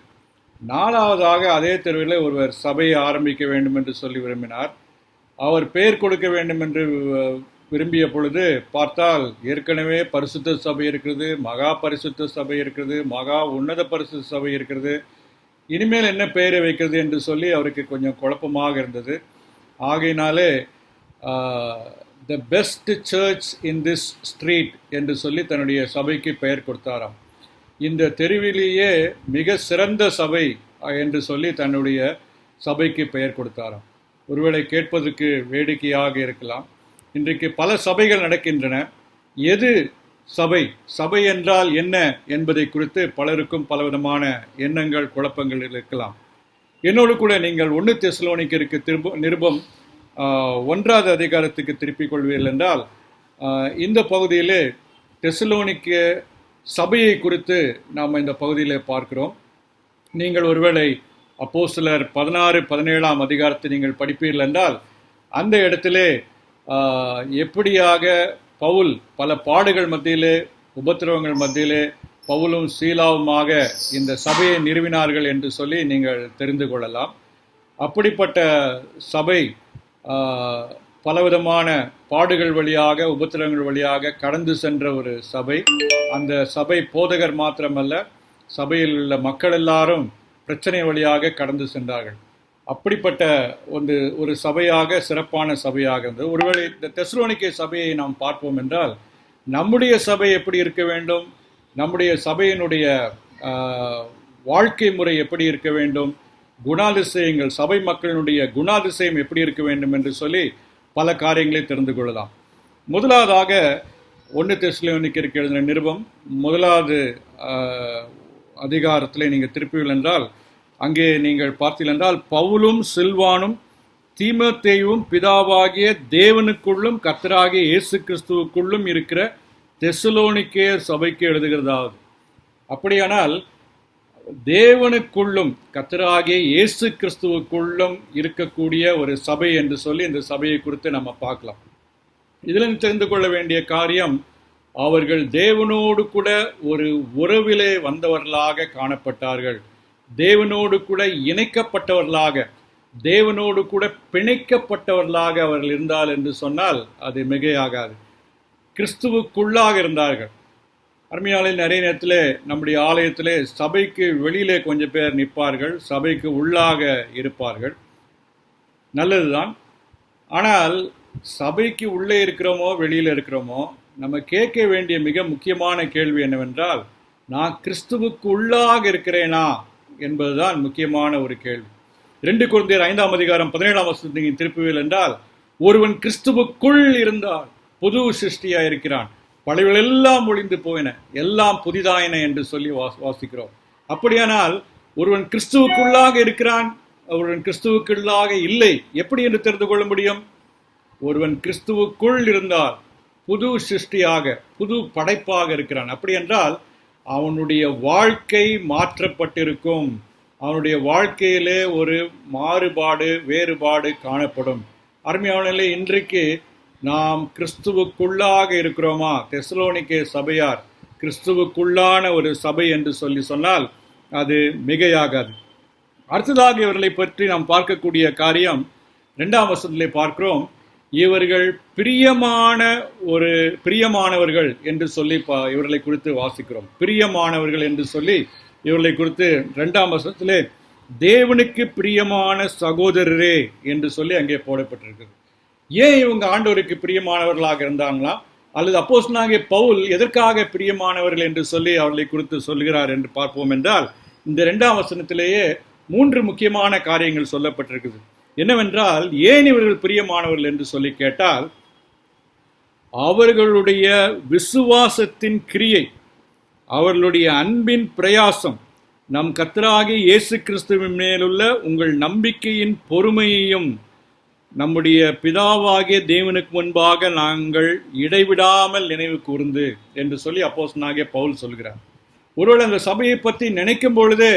4வதாக அதே தெருவிலே ஒருவர் சபையை ஆரம்பிக்க வேண்டும் என்று சொல்லி விரும்பினார். அவர் பெயர் கொடுக்க வேண்டும் என்று விரும்பிய பொழுது பார்த்தால் ஏற்கனவே பரிசுத்த சபை இருக்கிறது, மகா பரிசுத்த சபை இருக்கிறது, மகா உன்னத பரிசுத்த சபை இருக்கிறது, இனிமேல் என்ன பெயரை வைக்கிறது என்று சொல்லி அவருக்கு கொஞ்சம் குழப்பமாக இருந்தது. ஆகையினாலே the best church in this street என்று சொல்லி தன்னுடைய சபைக்கு பெயர் கொடுத்தாராம். இந்த தெருவிலேயே மிக சிறந்த சபை என்று சொல்லி தன்னுடைய சபைக்கு பெயர் கொடுத்தாராம். ஒருவேளை கேட்பதற்கு வேடிக்கையாக இருக்கலாம். இன்றைக்கு பல சபைகள் நடக்கின்றன. எது சபை, சபை என்றால் என்ன என்பதை குறித்து பலருக்கும் பலவிதமான எண்ணங்கள், குழப்பங்கள் இருக்கலாம். என்னோடு கூட நீங்கள் 1 தெசலோனிக்கருக்கு நிருபம் 1வது அதிகாரத்துக்கு திருப்பிக் கொள்வீர்கள் என்றால் இந்த பகுதியிலே தெசலோனிக்க சபையை குறித்து நாம் இந்த பகுதியிலே பார்க்கிறோம். நீங்கள் ஒருவேளை அப்போஸ்தலர் 16-17 அதிகாரத்தை நீங்கள் படிப்பீர்கள் என்றால் அந்த இடத்திலே எப்படியாக பவுல் பல பாடுகள் மத்தியிலே, உபத்திரவங்கள் மத்தியிலே பவுலும் சீலாவுமாக இந்த சபையை நிறுவினார்கள் என்று சொல்லி நீங்கள் தெரிந்து கொள்ளலாம். அப்படிப்பட்ட சபை பலவிதமான பாடுகள் வழியாக, உபத்திரவங்கள் வழியாக கடந்து சென்ற ஒரு சபை. அந்த சபை போதகர் மாத்திரமல்ல, சபையில் உள்ள மக்கள் எல்லாரும் பிரச்சனை வழியாக கடந்து சென்றார்கள். அப்படிப்பட்ட ஒரு சபையாக, சிறப்பான சபையாக இருந்தது. ஒருவேளை இந்த தெசலோனிக்கே சபையை நாம் பார்ப்போம் என்றால் நம்முடைய சபை எப்படி இருக்க வேண்டும், நம்முடைய சபையினுடைய வாழ்க்கை முறை எப்படி இருக்க வேண்டும், குணாதிசயங்கள், சபை மக்களினுடைய குணாதிசயம் எப்படி இருக்க வேண்டும் என்று சொல்லி பல காரியங்களை தெரிந்து கொள்ளலாம். முதலாவதாக 1 தெசலோனிக்கருக்கு எழுதின நிருபம் 1வது அதிகாரத்தில் நீங்கள் திருப்பீர்கள் என்றால் அங்கே நீங்கள் பார்த்தீர்கள் என்றால் பவுலும் சில்வானும் தீமோத்தேயுவும் பிதாவாகிய தேவனுக்குள்ளும் கர்த்தராகிய இயேசு கிறிஸ்துவுக்குள்ளும் இருக்கிற தெசலோனிக்கே சபைக்கு எழுதுகிறதாவது. அப்படியானால் தேவனுக்குள்ளும் கர்த்தராகிய இயேசு கிறிஸ்துவுக்குள்ளும் இருக்கக்கூடிய ஒரு சபை என்று சொல்லி இந்த சபையை குறித்து நம்ம பார்க்கலாம். இதில் தெரிந்து கொள்ள வேண்டிய காரியம், அவர்கள் தேவனோடு கூட ஒரு உறவிலே வந்தவர்களாக காணப்பட்டார்கள். தேவனோடு கூட இணைக்கப்பட்டவர்களாக, தேவனோடு கூட பிணைக்கப்பட்டவர்களாக அவர்கள் இருந்தால் என்று சொன்னால் அது மிகையாகாது. கிறிஸ்துவுக்குள்ளாக இருந்தார்கள். அருமையாளர் நிறைய நேரத்தில் நம்முடைய ஆலயத்திலே சபைக்கு வெளியிலே கொஞ்சம் பேர் நிற்பார்கள், சபைக்கு உள்ளாக இருப்பார்கள். நல்லதுதான். ஆனால் சபைக்கு உள்ளே இருக்கிறோமோ வெளியில் இருக்கிறோமோ, நம்ம கேட்க வேண்டிய மிக முக்கியமான கேள்வி என்னவென்றால், நான் கிறிஸ்துவுக்கு உள்ளாக இருக்கிறேனா என்பதுதான் முக்கியமான ஒரு கேள்வி. 2 கொரிந்தியர் 5ஆம் அதிகாரம் 17ஆம் வசனத்தை திருப்புவீர்கள் என்றால், ஒருவன் கிறிஸ்துவுக்குள் இருந்தால் புது சிருஷ்டியாக இருக்கிறான், பழையவள் எல்லாம் ஒழிந்து போயின, எல்லாம் புதிதாயின என்று சொல்லி வாசிக்கிறோம். அப்படியானால் ஒருவன் கிறிஸ்துவுக்குள்ளாக இருக்கிறான், ஒருவன் கிறிஸ்துவுக்குள்ளாக இல்லை, எப்படி என்று தெரிந்து கொள்ள முடியும்? ஒருவன் கிறிஸ்துவுக்குள் இருந்தால் புது சிருஷ்டியாக, புது படைப்பாக இருக்கிறான். அப்படி என்றால் அவனுடைய வாழ்க்கை மாற்றப்பட்டிருக்கும், அவனுடைய வாழ்க்கையிலே ஒரு மாறுபாடு, வேறுபாடு காணப்படும். அருமையானவர்களே, இன்றைக்கு நாம் கிறிஸ்துவுக்குள்ளாக இருக்கிறோமா? தெசலோனிக்கே சபையார் கிறிஸ்துவுக்குள்ளான ஒரு சபை என்று சொன்னால் அது மிகையாகாது. அடுத்ததாக இவர்களை பற்றி நாம் பார்க்கக்கூடிய காரியம் 2ஆம் வசனத்திலே பார்க்கிறோம். இவர்கள் பிரியமானவர்கள் என்று சொல்லி இவர்களை குறித்து வாசிக்கிறோம். பிரியமானவர்கள் என்று சொல்லி இவர்களை குறித்து 2ஆம் வசனத்திலே தேவனுக்கு பிரியமான சகோதரரே என்று சொல்லி அங்கே போடப்பட்டிருக்கிறது. ஏன் இவங்க ஆண்டவருக்கு பிரியமானவர்களாக இருந்தாங்களா, அல்லது அப்போஸ்தலனாகிய பவுல் எதற்காக பிரியமானவர்கள் என்று சொல்லி அவர்களை குறித்து சொல்கிறார் என்று பார்ப்போம் என்றால், இந்த 2ஆம் வசனத்திலேயே 3 முக்கியமான காரியங்கள் சொல்லப்பட்டிருக்குது. என்னவென்றால், ஏன் இவர்கள் பிரியமானவர்கள் என்று சொல்லி கேட்டால், அவர்களுடைய விசுவாசத்தின் கிரியை, அவர்களுடைய அன்பின் பிரயாசம், நம் கர்த்தராகிய இயேசு கிறிஸ்துவின் மேலுள்ள உங்கள் நம்பிக்கையின் பொறுமையையும் நம்முடைய பிதாவாகிய தேவனுக்கு முன்பாக நாங்கள் இடைவிடாமல் நினைவு கூர்ந்து என்று சொல்லி அப்போஸ்தலனாகிய பவுல் சொல்கிறார். ஒருவேளை அந்த சபையை பற்றி நினைக்கும் பொழுதே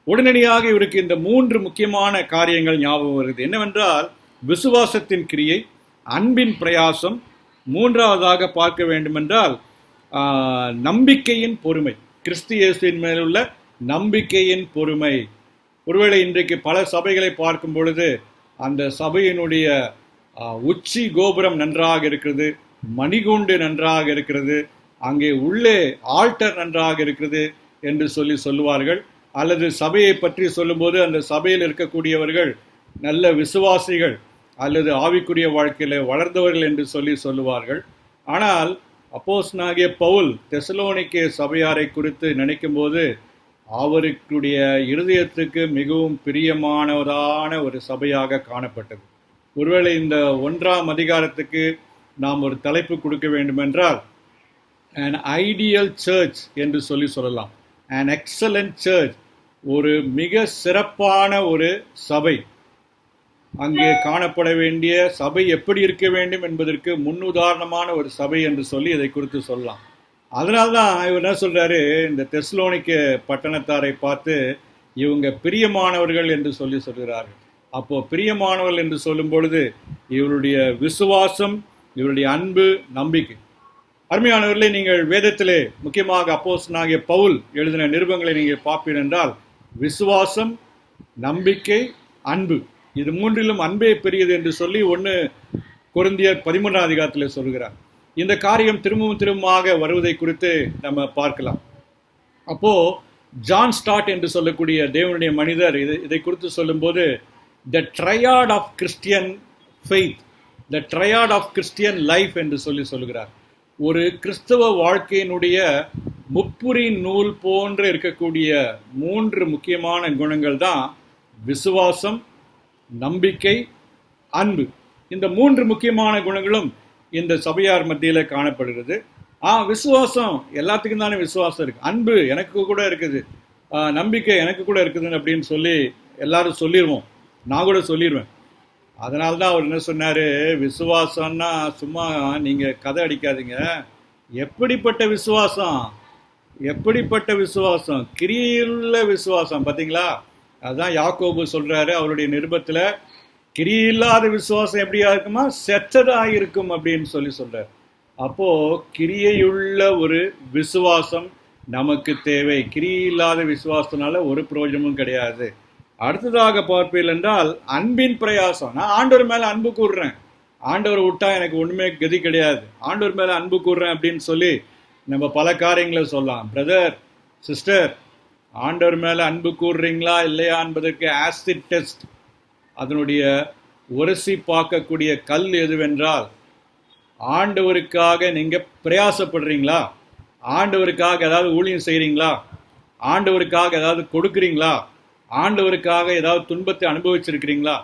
உடனடியாக இவருக்கு இந்த 3 முக்கியமான காரியங்கள் ஞாபகம் வருது. என்னவென்றால், விசுவாசத்தின் கிரியை, அன்பின் பிரயாசம், 3வதாக பார்க்க வேண்டுமென்றால் நம்பிக்கையின் பொறுமை, கிறிஸ்து இயேசுவின் மேலுள்ள நம்பிக்கையின் பொறுமை. ஒருவேளை இன்றைக்கு பல சபைகளை பார்க்கும் பொழுது அந்த சபையினுடைய உச்சி கோபுரம் நன்றாக இருக்கிறது, மணிகூண்டு நன்றாக இருக்கிறது, அங்கே உள்ளே ஆல்டர் நன்றாக இருக்கிறது என்று சொல்லுவார்கள். அல்லது சபையை பற்றி சொல்லும்போது அந்த சபையில் இருக்கக்கூடியவர்கள் நல்ல விசுவாசிகள் அல்லது ஆவிக்குரிய வாழ்க்கையில் வளர்ந்தவர்கள் என்று சொல்லுவார்கள். ஆனால் அப்போஸ்தலனாகிய பவுல் தெசலோனிக்கே சபையாரை குறித்து நினைக்கும் போது அவருடைய இருதயத்துக்கு மிகவும் பிரியமானவரான ஒரு சபையாக காணப்பட்டது. ஒருவேளை இந்த 1ஆம் அதிகாரத்துக்கு நாம் ஒரு தலைப்பு கொடுக்க வேண்டுமென்றால் an ideal church என்று சொல்லலாம். an excellent church, ஒரு மிக சிறப்பான ஒரு சபை. அங்கே காணப்பட வேண்டிய சபை எப்படி இருக்க வேண்டும் என்பதற்கு முன்னுதாரணமான ஒரு சபை என்று சொல்லி இதை குறித்து சொல்லலாம். அதனால்தான் இவர் என்ன சொல்றாரு, இந்த தெசலோனிக்க பட்டணத்தாரை பார்த்து இவங்க பிரியமானவர்கள் என்று சொல்கிறார்கள். அப்போ பிரியமானவர்கள் என்று சொல்லும் பொழுது இவருடைய விசுவாசம், இவருடைய அன்பு, நம்பிக்கை. அருமையானவர்களே, நீங்கள் வேதத்திலே முக்கியமாக அப்போஸ்தலனாகிய பவுல் எழுதின நிருபங்களை நீங்கள் பார்ப்பீர்கள் என்றால், விசுவாசம், நம்பிக்கை, அன்பு, இது 3லும் அன்பே பெரியது என்று சொல்லி 1 கொரிந்தியர் 13ஆம் அதிகாரத்தில் சொல்கிறார். இந்த காரியம் திரும்பமாக வருவதை குறித்து நம்ம பார்க்கலாம். அப்போ ஜான் ஸ்டாட் என்று சொல்லக்கூடிய தேவனுடைய மனிதர் இதை குறித்து சொல்லும்போது the triad of Christian faith, the triad of Christian life என்று சொல்லுகிறார். ஒரு கிறிஸ்தவ வாழ்க்கையினுடைய முப்புரி நூல் போன்று இருக்கக்கூடிய 3 முக்கியமான குணங்கள் தான் விசுவாசம், நம்பிக்கை, அன்பு. இந்த 3 முக்கியமான குணங்களும் இந்த சபையார் மத்தியில் காணப்படுகிறது. விசுவாசம் எல்லாத்துக்கும் தானே விசுவாசம் இருக்கு, அன்பு எனக்கு கூட இருக்குது, நம்பிக்கை எனக்கு கூட இருக்குதுன்னு அப்படின்னு சொல்லி எல்லாரும் சொல்லிடுவோம், நான் கூட சொல்லிடுவேன். அதனால்தான் அவர் என்ன சொன்னார், விசுவாசம்னா சும்மா நீங்கள் கதை அடிக்காதீங்க. எப்படிப்பட்ட விசுவாசம், எப்படிப்பட்ட விசுவாசம், கிரியுள்ள விசுவாசம். பார்த்தீங்களா, அதுதான் யாக்கோபு சொல்கிறாரு அவருடைய நிருபத்தில், கிரியில்லாத விசுவாசம் எப்படியா இருக்குமா, செத்ததாக இருக்கும் அப்படின்னு சொல்கிறார். அப்போது கிரியையுள்ள ஒரு விசுவாசம் நமக்கு தேவை. கிரியில்லாத விசுவாசத்தினால ஒரு பிரயோஜனமும் கிடையாது. அடுத்ததாக பார்ப்பீர்கள் என்றால் அன்பின் பிரயாசம். நான் ஆண்டவர் மேலே அன்பு கூறுறேன், ஆண்டவர் விட்டா எனக்கு ஒன்றுமே கதி கிடையாது, ஆண்டவர் மேலே அன்பு கூறுறேன் அப்படின்னு சொல்லி நம்ம பல காரியங்களை சொல்லலாம். பிரதர், சிஸ்டர், ஆண்டவர் மேலே அன்பு கூறுறீங்களா இல்லையா என்பதற்கு ஆசிட் டெஸ்ட், அதனுடைய உரசி பார்க்கக்கூடிய கல் எதுவென்றால், ஆண்டவருக்காக நீங்கள் பிரயாசப்படுறீங்களா, ஆண்டவருக்காக ஏதாவது ஊழியம் செய்கிறீங்களா, ஆண்டவருக்காக ஏதாவது கொடுக்குறீங்களா, ஆண்டவருக்காக ஏதாவது துன்பத்தை அனுபவிச்சிருக்கிறீங்களா.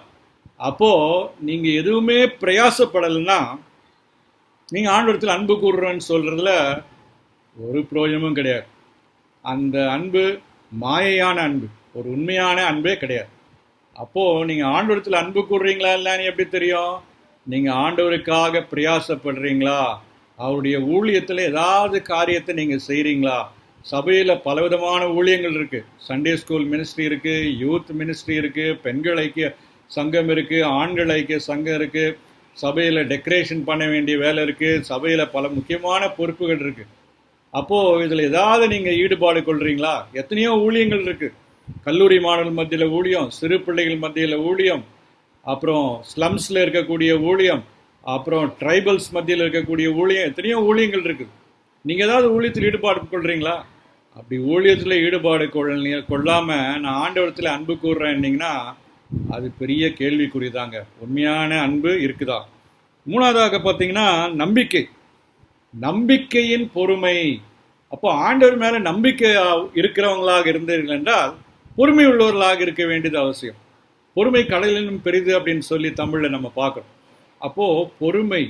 அப்போது நீங்கள் எதுவுமே பிரயாசப்படலைன்னா நீங்கள் ஆண்டவரத்தில் அன்பு கூறுறோன்னு சொல்கிறதுல ஒரு பிரயோஜனமும் கிடையாது. அந்த அன்பு மாயையான அன்பு, ஒரு உண்மையான அன்பே கிடையாது. அப்போது நீங்கள் ஆண்டவரத்தில் அன்பு கூறுறீங்களா இல்லைன்னு எப்படி தெரியும்? நீங்கள் ஆண்டவருக்காக பிரயாசப்படுறீங்களா, அவருடைய ஊழியத்தில் ஏதாவது காரியத்தை நீங்கள் செய்கிறீங்களா. சபையில் பலவிதமான ஊழியங்கள் இருக்குது. சண்டே ஸ்கூல் மினிஸ்ட்ரி இருக்குது, யூத் மினிஸ்ட்ரி இருக்குது, பெண்கள் ஐக்கிய சங்கம் இருக்குது, ஆண்கள் ஐக்கிய சங்கம் இருக்குது, சபையில் டெக்கரேஷன் பண்ண வேண்டிய வேலை இருக்குது, சபையில் பல முக்கியமான பொறுப்புகள் இருக்குது. அப்போது இதில் ஏதாவது நீங்கள் ஈடுபாடு கொள்கிறீங்களா? எத்தனையோ ஊழியங்கள் இருக்குது. கல்லூரி மாணவர்கள் மத்தியில் ஊழியம், சிறு பிள்ளைகள் மத்தியில் ஊழியம், அப்புறம் ஸ்லம்ஸில் இருக்கக்கூடிய ஊழியம், அப்புறம் ட்ரைபல்ஸ் மத்தியில் இருக்கக்கூடிய ஊழியம், எத்தனையோ ஊழியங்கள் இருக்குது. நீங்கள் ஏதாவது ஊழியத்தில் ஈடுபாடு கொள்கிறீங்களா? அப்படி ஊழியத்தில் ஈடுபாடு கொள்ளாமல் நான் ஆண்டவரத்தில் அன்பு கூறுறேன்னீங்கன்னா அது பெரிய கேள்விக்குறிதாங்க. உண்மையான அன்பு இருக்குதா? மூணாவதாக பார்த்தீங்கன்னா நம்பிக்கையின் பொறுமை. அப்போ ஆண்டவர் மேலே நம்பிக்கை இருக்கிறவங்களாக இருந்தீர்கள் என்றால் பொறுமை உள்ளவர்களாக இருக்க வேண்டியது அவசியம். பொறுமை கடலிலும் பெரிது அப்படின்னு சொல்லி தமிழில் நம்ம பார்க்குறோம். அப்போது பொறுமை.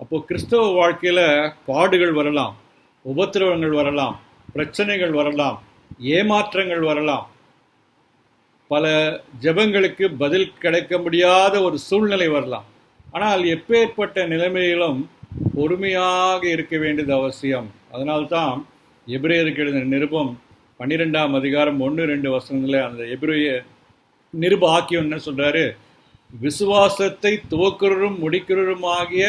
அப்போது கிறிஸ்தவ வாழ்க்கையில் பாடுகள் வரலாம், உபத்திரவங்கள் வரலாம், பிரச்சனைகள் வரலாம், ஏமாற்றங்கள் வரலாம், பல ஜெபங்களுக்கு பதில் கிடைக்க முடியாத ஒரு சூழ்நிலை வரலாம். ஆனால் எப்பேற்பட்ட நிலைமையிலும் பொறுமையாக இருக்க வேண்டியது அவசியம். அதனால்தான் எபிரேயருக்கு எழுதின நிருபம் 12ஆம் அதிகாரம் 1-2 வசனங்களில் அந்த எபிரேய நிருப ஆக்கியம் என்ன சொல்றாரு? விசுவாசத்தை துவக்கிறரும் முடிக்கிறருமாகிய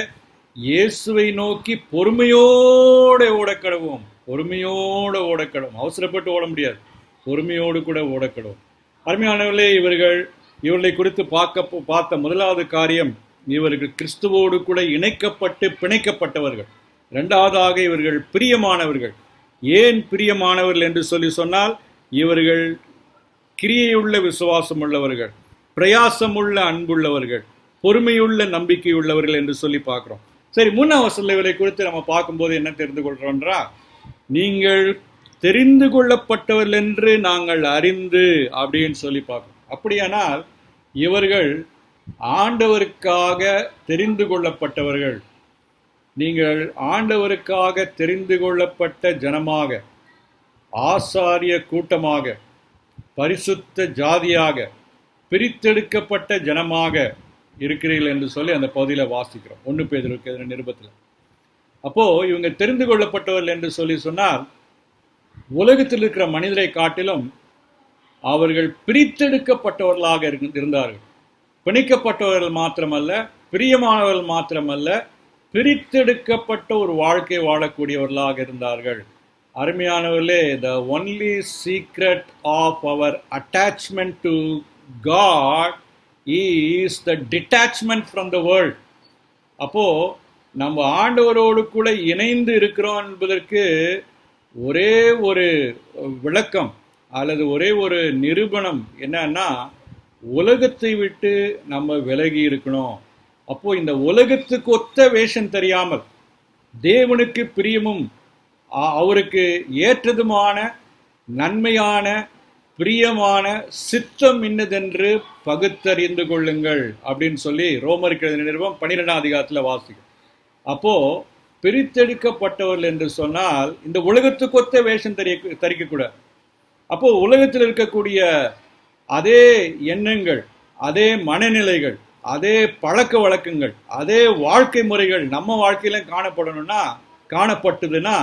இயேசுவை நோக்கி பொறுமையோடு ஓடக்கடவும். பொறுமையோடு ஓடக்கடவும். அவசரப்பட்டு ஓட முடியாது, பொறுமையோடு கூட ஓடக்கடவும். அருமையானவர்களே, இவர்களை குறித்து பார்த்த முதலாவது காரியம், இவர்கள் கிறிஸ்துவோடு கூட இணைக்கப்பட்டு பிணைக்கப்பட்டவர்கள். இரண்டாவதாக இவர்கள் பிரியமானவர்கள். ஏன் பிரியமானவர்கள் என்று சொன்னால் இவர்கள் கிரியையுள்ள விசுவாசம் உள்ளவர்கள், பிரயாசமுள்ள அன்புள்ளவர்கள், பொறுமையுள்ள நம்பிக்கை உள்ளவர்கள் என்று சொல்லி பார்க்குறோம். சரி, 3ஆம் வசனத்தில் இவரை குறித்து நம்ம பார்க்கும்போது என்ன தெரிந்து கொள்கிறோம்ன்றா, நீங்கள் தெரிந்து கொள்ளப்பட்டவர்கள் என்று நாங்கள் அறிந்து அப்படின்னு சொல்லி பார்க்கணும். அப்படியானால் இவர்கள் ஆண்டவருக்காக தெரிந்து கொள்ளப்பட்டவர்கள். நீங்கள் ஆண்டவருக்காக தெரிந்து கொள்ளப்பட்ட ஜனமாக, ஆசாரிய கூட்டமாக, பரிசுத்த ஜாதியாக, பிரித்தெடுக்கப்பட்ட ஜனமாக இருக்கிறீர்கள் என்று சொல்லி அந்த பகுதியில் வாசிக்கிறோம் 1 பேதுரு நிருபத்தில். அப்போது இவங்க தெரிந்து கொள்ளப்பட்டவர்கள் என்று சொன்னால் உலகத்தில் இருக்கிற மனிதரை காட்டிலும் அவர்கள் பிரித்தெடுக்கப்பட்டவர்களாக இருந்தார்கள். பிணைக்கப்பட்டவர்கள் மாத்திரமல்ல, பிரியமானவர்கள் மாத்திரமல்ல, பிரித்தெடுக்கப்பட்ட ஒரு வாழ்க்கை வாழக்கூடியவர்களாக இருந்தார்கள். அருமையானவர்களே, the only secret of our attachment to God is the detachment from the world. அப்போது நம்ம ஆண்டவரோடு கூட இணைந்து இருக்கிறோம் என்பதற்கு ஒரே ஒரு விளக்கம் அல்லது ஒரே ஒரு நிரூபணம் என்னன்னா, உலகத்தை விட்டு நம்ம விலகி இருக்கணும். அப்போது இந்த உலகத்துக்கு ஒத்த வேஷம் தெரியாமல் தேவனுக்கு பிரியமும் அவருக்கு ஏற்றதுமான நன்மையான பிரியமான சித்தம் இன்னதென்று பகுத்தறிந்து கொள்ளுங்கள் அப்படின்னு சொல்லி ரோமருக்கு எழுதின நிருபம் 12ஆம் அதிகாரத்தில் வாசிக்கும். அப்போது பிரித்தெடுக்கப்பட்டவர்கள் என்று சொன்னால் இந்த உலகத்துக்கு ஒத்த வேஷம் தரிக்கக்கூடாது. அப்போது உலகத்தில் இருக்கக்கூடிய அதே எண்ணங்கள், அதே மனநிலைகள், அதே பழக்க வழக்கங்கள், அதே வாழ்க்கை முறைகள் நம்ம வாழ்க்கையில காணப்பட்டதுன்னா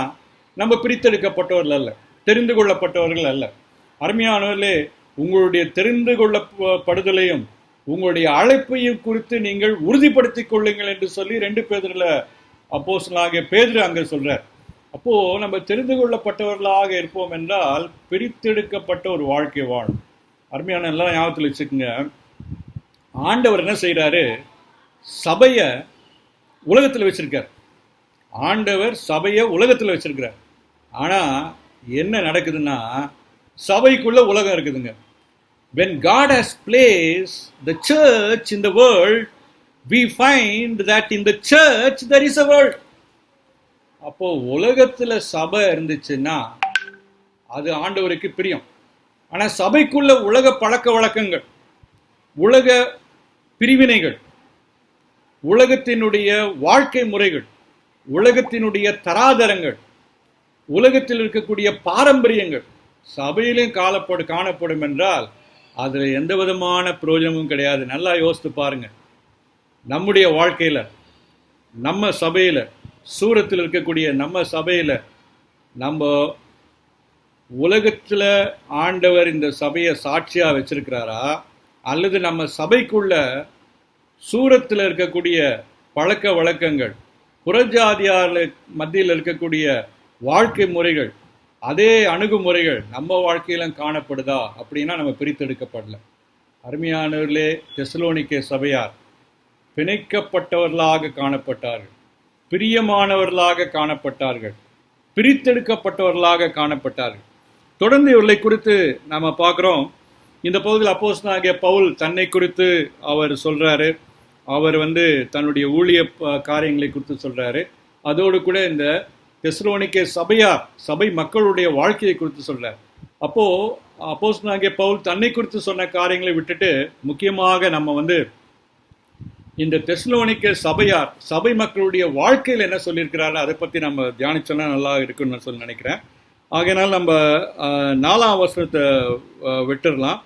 நம்ம பிரித்தெடுக்கப்பட்டவர்கள் அல்ல, தெரிந்து கொள்ளப்பட்டவர்கள் அல்ல. அருமையானவர்களே, உங்களுடைய தெரிந்து கொள்ளப்படுதலையும் உங்களுடைய அழைப்பையும் குறித்து நீங்கள் உறுதிப்படுத்திக் கொள்ளுங்கள் என்று சொல்லி 2 பேதுருல அப்போஸ்தலனாகிய பேதுரு அங்கே சொல்றார். அப்போ நம்ம தெரிந்து கொள்ளப்பட்டவர்களாக இருப்போம் என்றால் பிரித்தெடுக்கப்பட்ட ஒரு வாழ்க்கை வாழும். அருமையான எல்லாம் ஞாபகத்தில் வச்சுக்கோங்க. ஆண்டவர் என்ன செய்கிறாரு? சபையை உலகத்தில் வச்சிருக்கார். ஆண்டவர் சபையை உலகத்தில் வச்சிருக்கிறார். ஆனால் என்ன நடக்குதுன்னா, சபைக்குள்ள உலகம் இருக்குதுங்க. When God has placed the church in the world, we find that in the church there is a world. அப்போ உலகத்தில் சபை இருந்துச்சுன்னா அது ஆண்டவருக்கு பிரியம். ஆனால் சபைக்குள்ள உலக பழக்க வழக்கங்கள், உலக பிரிவினைகள், உலகத்தினுடைய வாழ்க்கை முறைகள், உலகத்தினுடைய தராதரங்கள், உலகத்தில் இருக்கக்கூடிய பாரம்பரியங்கள் சபையிலும் காணப்படும் என்றால் அதில் எந்த விதமான பிரயோஜனமும் கிடையாது. நல்லா யோசித்து பாருங்க. நம்முடைய வாழ்க்கையில், நம்ம சபையில், சூரத்தில் இருக்கக்கூடிய நம்ம சபையில், நம்ம உலகத்தில் ஆண்டவர் இந்த சபையை சாட்சியாக வச்சிருக்கிறாரா, அல்லது நம்ம சபைக்குள்ள சூரத்தில் இருக்கக்கூடிய பழக்க வழக்கங்கள், புறஜாதியார் மத்தியில் இருக்கக்கூடிய வாழ்க்கை முறைகள், அதே அணுகுமுறைகள் நம்ம வாழ்க்கையிலும் காணப்படுதா அப்படின்னா நம்ம பிரித்தெடுக்கப்படல. அருமையானவர்களே, தெசலோனிக்கே சபையார் பிணைக்கப்பட்டவர்களாக காணப்பட்டார்கள், பிரியமானவர்களாக காணப்பட்டார்கள், பிரித்தெடுக்கப்பட்டவர்களாக காணப்பட்டார்கள். தொடர்ந்து இவர்களை குறித்து நாம் பார்க்குறோம். இந்த பகுதியில் அப்போஸ்தலனாகிய பவுல் தன்னை குறித்து அவர் சொல்கிறாரு. அவர் தன்னுடைய ஊழிய காரியங்களை குறித்து சொல்கிறாரு. அதோடு கூட இந்த தெசலோனிக்கே சபையார், சபை மக்களுடைய வாழ்க்கையை குறித்து சொல்கிறார். அப்போது அப்போஸ்தலனாகிய பவுல் தன்னை குறித்து சொன்ன காரியங்களை விட்டுட்டு முக்கியமாக நம்ம இந்த தெசலோனிக்கே சபையார், சபை மக்களுடைய வாழ்க்கையில் என்ன சொல்லியிருக்கிறாரு அதை பற்றி நம்ம தியானிச்சோன்னா நல்லா இருக்குன்னு சொல்லி நினைக்கிறேன். ஆகையினால் நம்ம 4ஆம் வசனத்தை விட்டுடலாம்.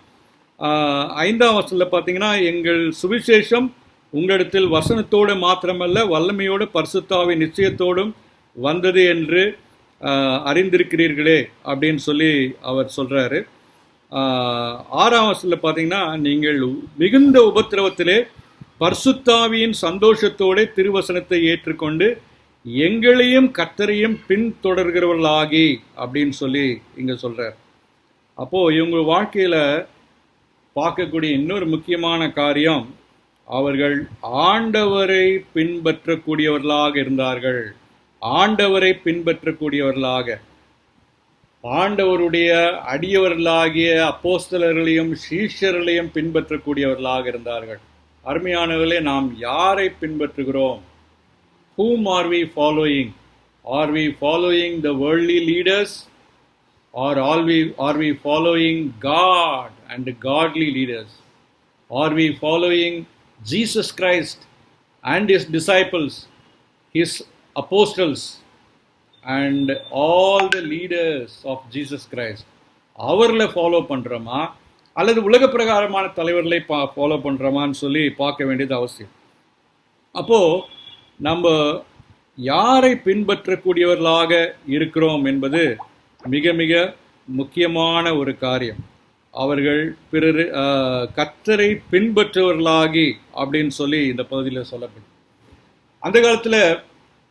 5ஆம் வசனத்தில் பார்த்தீங்கன்னா, எங்கள் சுவிசேஷம் உங்களிடத்தில் வசனத்தோடு மாத்திரமல்ல வல்லமையோடு பரிசுத்தாவின் நிச்சயத்தோடும் வந்தது என்று அறிந்திருக்கிறீர்களே அப்படின்னு சொல்லி அவர் சொல்கிறாரு. 6ஆம் வசனத்தில் பார்த்தீங்கன்னா, நீங்கள் மிகுந்த உபத்திரவத்திலே பரிசுத்தாவியின் சந்தோஷத்தோடு திருவசனத்தை ஏற்றுக்கொண்டு எங்களையும் கர்த்தரையும் பின்தொடர்கிறவர்களாகி அப்படின்னு சொல்லி இங்கே சொல்கிறார். அப்போது இவங்க வாழ்க்கையில் பார்க்கக்கூடிய இன்னொரு முக்கியமான காரியம், அவர்கள் ஆண்டவரை பின்பற்றக்கூடியவர்களாக இருந்தார்கள். ஆண்டவரை பின்பற்றக்கூடியவர்களாக, ஆண்டவருடைய அடியவர்களாகிய அப்போஸ்தலர்களையும் சீஷர்களையும் பின்பற்றக்கூடியவர்களாக இருந்தார்கள். அருமையானவர்களே, நாம் யாரை பின்பற்றுகிறோம்? Whom are we following? Are we following the worldly leaders, or are we following God and godly leaders? Are we following Jesus Christ and his disciples, his apostles and all the leaders of Jesus Christ? அவர்களை follow பண்ணுறோமா அல்லது உலக பிரகாரமான தலைவர்களை follow பண்ணுறோமான்னு சொல்லி பார்க்க வேண்டியது அவசியம். அப்போது நம்ம யாரை பின்பற்றக்கூடியவர்களாக இருக்கிறோம் என்பது மிக மிக முக்கியமான ஒரு காரியம். அவர்கள் பிறர் கர்த்தரை பின்பற்றுவர்களாகி அப்படின்னு சொல்லி இந்த பகுதியில் சொல்லப்படும். அந்த காலத்தில்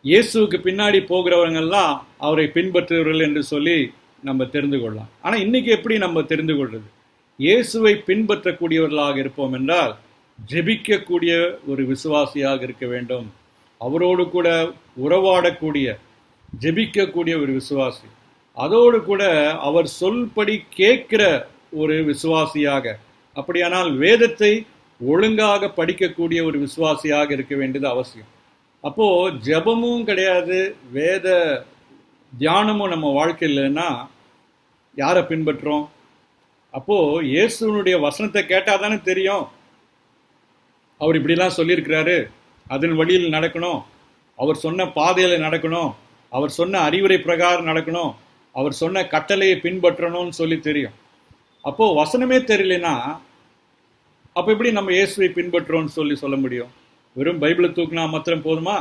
இயேசுவுக்கு பின்னாடி போகிறவங்கெல்லாம் அவரை பின்பற்றுவர்கள் என்று சொல்லி நம்ம தெரிந்து கொள்ளலாம். ஆனால் இன்றைக்கி எப்படி நம்ம தெரிந்து கொள்வது? இயேசுவை பின்பற்றக்கூடியவர்களாக இருப்போம் என்றால் ஜெபிக்கக்கூடிய ஒரு விசுவாசியாக இருக்க வேண்டும். அவரோடு கூட உறவாடக்கூடிய, ஜெபிக்கக்கூடிய ஒரு விசுவாசி, அதோடு கூட அவர் சொல்படி கேட்கிற ஒரு விசுவாசியாக, அப்படியானால் வேதத்தை ஒழுங்காக படிக்கக்கூடிய ஒரு விசுவாசியாக இருக்க வேண்டியது அவசியம். அப்போது ஜெபமும் கிடையாது, வேத தியானமும் நம்ம வாழ்க்கையில் இல்லைன்னா யாரை பின்பற்றுறோம்? அப்போது இயேசுனுடைய வசனத்தை கேட்டால் தானே தெரியும், அவர் இப்படிலாம் சொல்லியிருக்கிறாரு, அதன் வழியில் நடக்கணும், அவர் சொன்ன பாதையில் நடக்கணும், அவர் சொன்ன அறிவுரை பிரகாரம் நடக்கணும், அவர் சொன்ன கட்டளையை பின்பற்றணும்னு சொல்லி தெரியும். அப்போது வசனமே தெரியலனா அப்போ எப்படி நம்ம இயேசுவை பின்பற்றுறோம்னு சொல்லி சொல்ல முடியும்? வெறும் பைபிளை தூக்கினா மாத்திரம் போதுமா?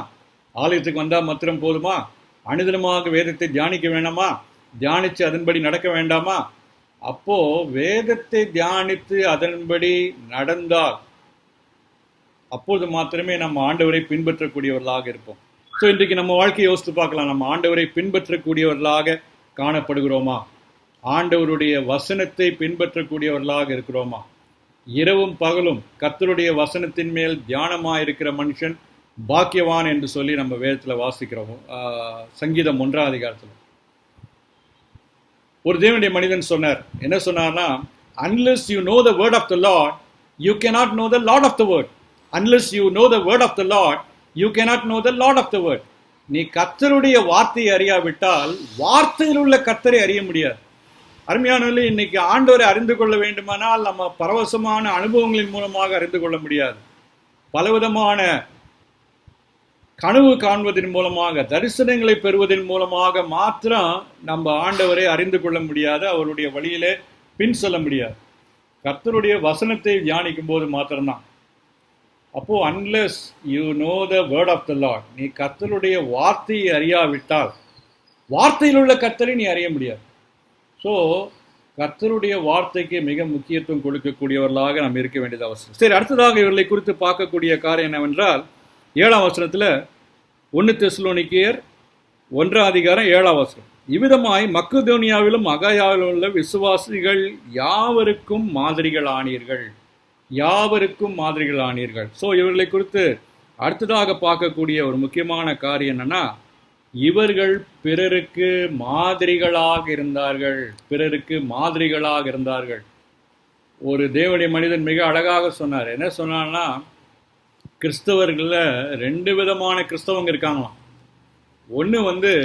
ஆலயத்துக்கு வந்தால் மாத்திரம் போதுமா? அனுதினமாக வேதத்தை தியானிக்க வேண்டாமா? தியானித்து அதன்படி நடக்க வேண்டாமா? அப்போது வேதத்தை தியானித்து அதன்படி நடந்தால் அப்போது மாத்திரமே நம்ம ஆண்டவரை பின்பற்றக்கூடியவர்களாக இருப்போம். ஸோ இன்றைக்கு நம்ம வாழ்க்கையை யோசித்து பார்க்கலாம். நம்ம ஆண்டவரை பின்பற்றக்கூடியவர்களாக காணப்படுகிறோமா? ஆண்டவருடைய வசனத்தை பின்பற்றக்கூடியவர்களாக இருக்கிறோமா? இரவும் பகலும் கர்த்தருடைய வசனத்தின் மேல் தியானமாக இருக்கிற மனுஷன் பாக்கியவான் என்று சொல்லி நம்ம வேதத்தில் வாசிக்கிறோம். சங்கீதம் 1ஆம் அதிகாரத்தில் ஒரு தேவனுடைய மனிதன் சொன்னார். என்ன சொன்னார்னா, unless you know the word of the Lord, you cannot know the Lord of the word. Unless you know the word of the Lord, you cannot know the Lord of the word. நீ கர்த்தருடைய வார்த்தையை அறியாவிட்டால் வார்த்தையில் உள்ள கர்த்தரை அறிய முடியாது. அருமையானவர்களே, இன்னைக்கு ஆண்டவரை அறிந்து கொள்ள வேண்டுமானால் நம்ம பரவசமான அனுபவங்களின் மூலமாக அறிந்து கொள்ள முடியாது. பலவிதமான கனவு காண்பதன் மூலமாக, தரிசனங்களை பெறுவதன் மூலமாக மாத்திரம் நம்ம ஆண்டவரை அறிந்து கொள்ள முடியாது, அவருடைய வழியிலே பின் செல்ல முடியாது. கர்த்தருடைய வசனத்தை தியானிக்கும் போது மாத்திரம்தான். அப்போது unless you know the word of the Lord, நீ கர்த்தருடைய வார்த்தையை அறியாவிட்டால் வார்த்தையில் உள்ள கர்த்தரை நீ அறிய முடியாது. ஸோ கர்த்தருடைய வார்த்தைக்கு மிக முக்கியத்துவம் கொடுக்கக்கூடியவர்களாக நாம் இருக்க வேண்டியது அவசியம். சரி, அடுத்ததாக இவர்களை குறித்து பார்க்கக்கூடிய காரியம் என்னவென்றால் 7ஆம் வசனத்தில் 1 தெசலோனிக்கேயர் 1:7. இவ்விதமாய் மக்கெதோனியாவிலும் அகாயாவிலும் உள்ள விசுவாசிகள் யாவருக்கும் மாதிரிகளானீர்கள். யாவருக்கும் மாதிரிகளானீர்கள். ஸோ இவர்களை குறித்து அடுத்ததாக பார்க்கக்கூடிய ஒரு முக்கியமான காரியம் என்னன்னா, இவர்கள் பிறருக்கு மாதிரிகளாக இருந்தார்கள். பிறருக்கு மாதிரிகளாக இருந்தார்கள். ஒரு தேவனுடைய மனிதன் மிக அழகாக சொன்னார். என்ன சொன்னார்னா, கிறிஸ்தவர்களில் 2 விதமான கிறிஸ்தவங்க இருக்காங்களாம். ஒன்று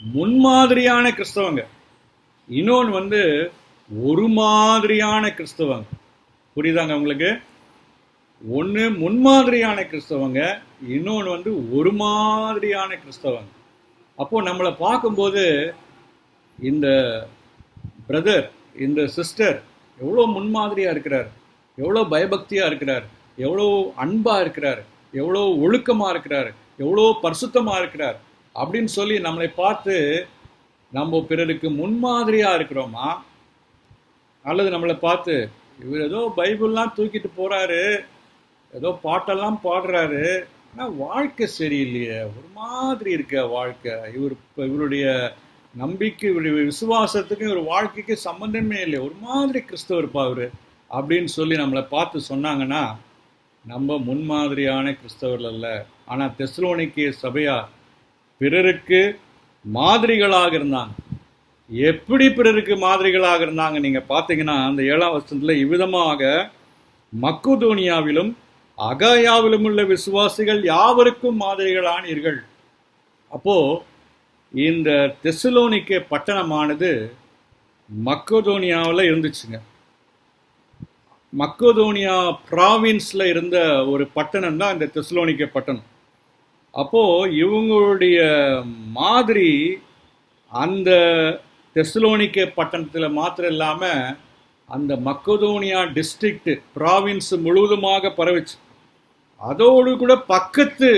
முன்மாதிரியான கிறிஸ்தவங்க, இன்னொன்று ஒரு மாதிரியான கிறிஸ்தவங்க. புரியுதாங்க உங்களுக்கு? ஒன்று முன்மாதிரியான கிறிஸ்தவங்க, இன்னொன்று ஒரு மாதிரியான கிறிஸ்தவங்க. அப்போது நம்மளை பார்க்கும்போது இந்த பிரதர், இந்த சிஸ்டர் எவ்வளோ முன்மாதிரியாக இருக்கிறார், எவ்வளோ பயபக்தியாக இருக்கிறார், எவ்வளோ அன்பாக இருக்கிறார், எவ்வளோ ஒழுக்கமாக இருக்கிறார், எவ்வளோ பரிசுத்தமாக இருக்கிறார் அப்படின்னு சொல்லி நம்மளை பார்த்து நம்ம பிறருக்கு முன்மாதிரியாக இருக்கிறோமா? அல்லது நம்மளை பார்த்து இவர் ஏதோ பைபிள்லாம் தூக்கிட்டு போகிறாரு, ஏதோ பாட்டெல்லாம் பாடுறாரு, ஆனால் வாழ்க்கை சரியில்லையே, ஒரு மாதிரி இருக்க வாழ்க்கை, இவருடைய நம்பிக்கை, இவருடைய விசுவாசத்துக்கு இவர் வாழ்க்கைக்கு சம்பந்தமே இல்லையே, ஒரு மாதிரி கிறிஸ்தவர் இருப்பார் அப்படின்னு சொல்லி நம்மளை பார்த்து சொன்னாங்கன்னா நம்ம முன்மாதிரியான கிறிஸ்தவர்கள் அல்ல. ஆனால் தெசலோனிக்கே சபையார் பிறருக்கு மாதிரிகளாக இருந்தாங்க. எப்படி பிறருக்கு மாதிரிகளாக இருந்தாங்க நீங்கள் பார்த்தீங்கன்னா, அந்த 7ஆம் வசனத்தில் இவ்விதமாக மக்கெதோனியாவிலும் அகாயாவிலும் உள்ள விசுவாசிகள் யாவருக்கும் மாதிரிகளானீர்கள். அப்போது இந்த தெசலோனிக்கே பட்டணமானது மக்கெதோனியாவில் இருந்துச்சுங்க. மக்கெதோனியா ப்ராவின்ஸில் இருந்த ஒரு பட்டணம் தான் இந்த தெசலோனிக்கே பட்டணம். அப்போது இவங்களுடைய மாதிரி அந்த தெசலோனிக்கே பட்டணத்தில் மாத்திரம் இல்லாமல் அந்த மக்கெதோனியா டிஸ்ட்ரிக்ட் ப்ராவின்ஸ் முழுவதுமாக பரவிச்சு. அதோடு கூட பக்கத்து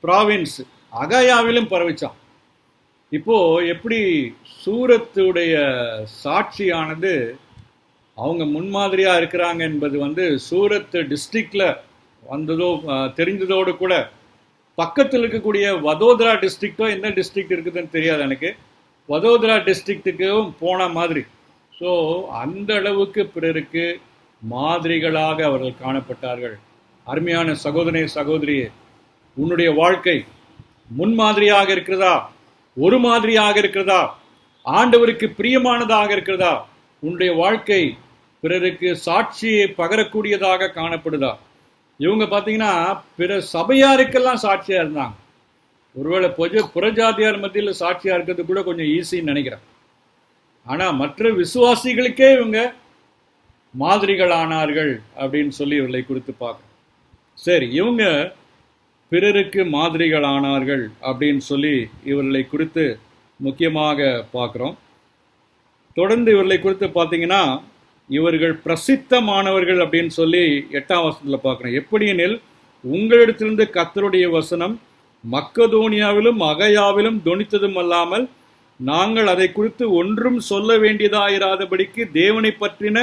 ப்ராவின்ஸ் அகாயாவிலும் பரவிச்சான். இப்போது எப்படி சூரத்துடைய சாட்சியானது அவங்க முன்மாதிரியாக இருக்கிறாங்க என்பது சூரத் டிஸ்ட்ரிக்டில் வந்ததோ தெரிஞ்சதோடு கூட பக்கத்தில் இருக்கக்கூடிய வதோதரா டிஸ்ட்ரிக்டோ என்ன டிஸ்ட்ரிக்ட் இருக்குதுன்னு தெரியாது எனக்கு, வதோதரா டிஸ்ட்ரிக்ட்டுக்கும் போன மாதிரி. ஸோ அந்த அளவுக்கு பிறருக்கு மாதிரிகளாக அவர்கள் காணப்பட்டார்கள். அருமையான சகோதரனே சகோதரியே, உன்னுடைய வாழ்க்கை முன்மாதிரியாக இருக்கிறதா, ஒரு மாதிரியாக இருக்கிறதா, ஆண்டவருக்கு பிரியமானதாக இருக்கிறதா? உன்னுடைய வாழ்க்கை பிறருக்கு சாட்சியை பகரக்கூடியதாக காணப்படுதா? இவங்க பார்த்தீங்கன்னா பிற சபையாருக்கெல்லாம் சாட்சியாக இருந்தாங்க. ஒருவேளை புறஜாதியார் மத்தியில் சாட்சியாக இருக்கிறது கூட கொஞ்சம் ஈஸின்னு நினைக்கிறேன். ஆனால் மற்ற விசுவாசிகளுக்கே இவங்க மாதிரிகளானார்கள் அப்படின்னு சொல்லி இவர்களை குறித்து பார்க்குறோம். சரி, இவங்க பிறருக்கு மாதிரிகளானார்கள் அப்படின்னு சொல்லி இவர்களை குறித்து முக்கியமாக பார்க்குறோம். தொடர்ந்து இவர்களை குறித்து பார்த்தீங்கன்னா, இவர்கள் பிரசித்தமானவர்கள் அப்படின்னு சொல்லி 8ஆம் வசனத்தில் பார்க்குறோம். எப்படியெனில் உங்களிடத்திலிருந்து கர்த்தருடைய வசனம் மக்கெதோனியாவிலும் அகாயாவிலும் தொனித்ததும் அல்லாமல் நாங்கள் அதை குறித்து ஒன்றும் சொல்ல வேண்டியதாயிராதபடிக்கு தேவனை பற்றின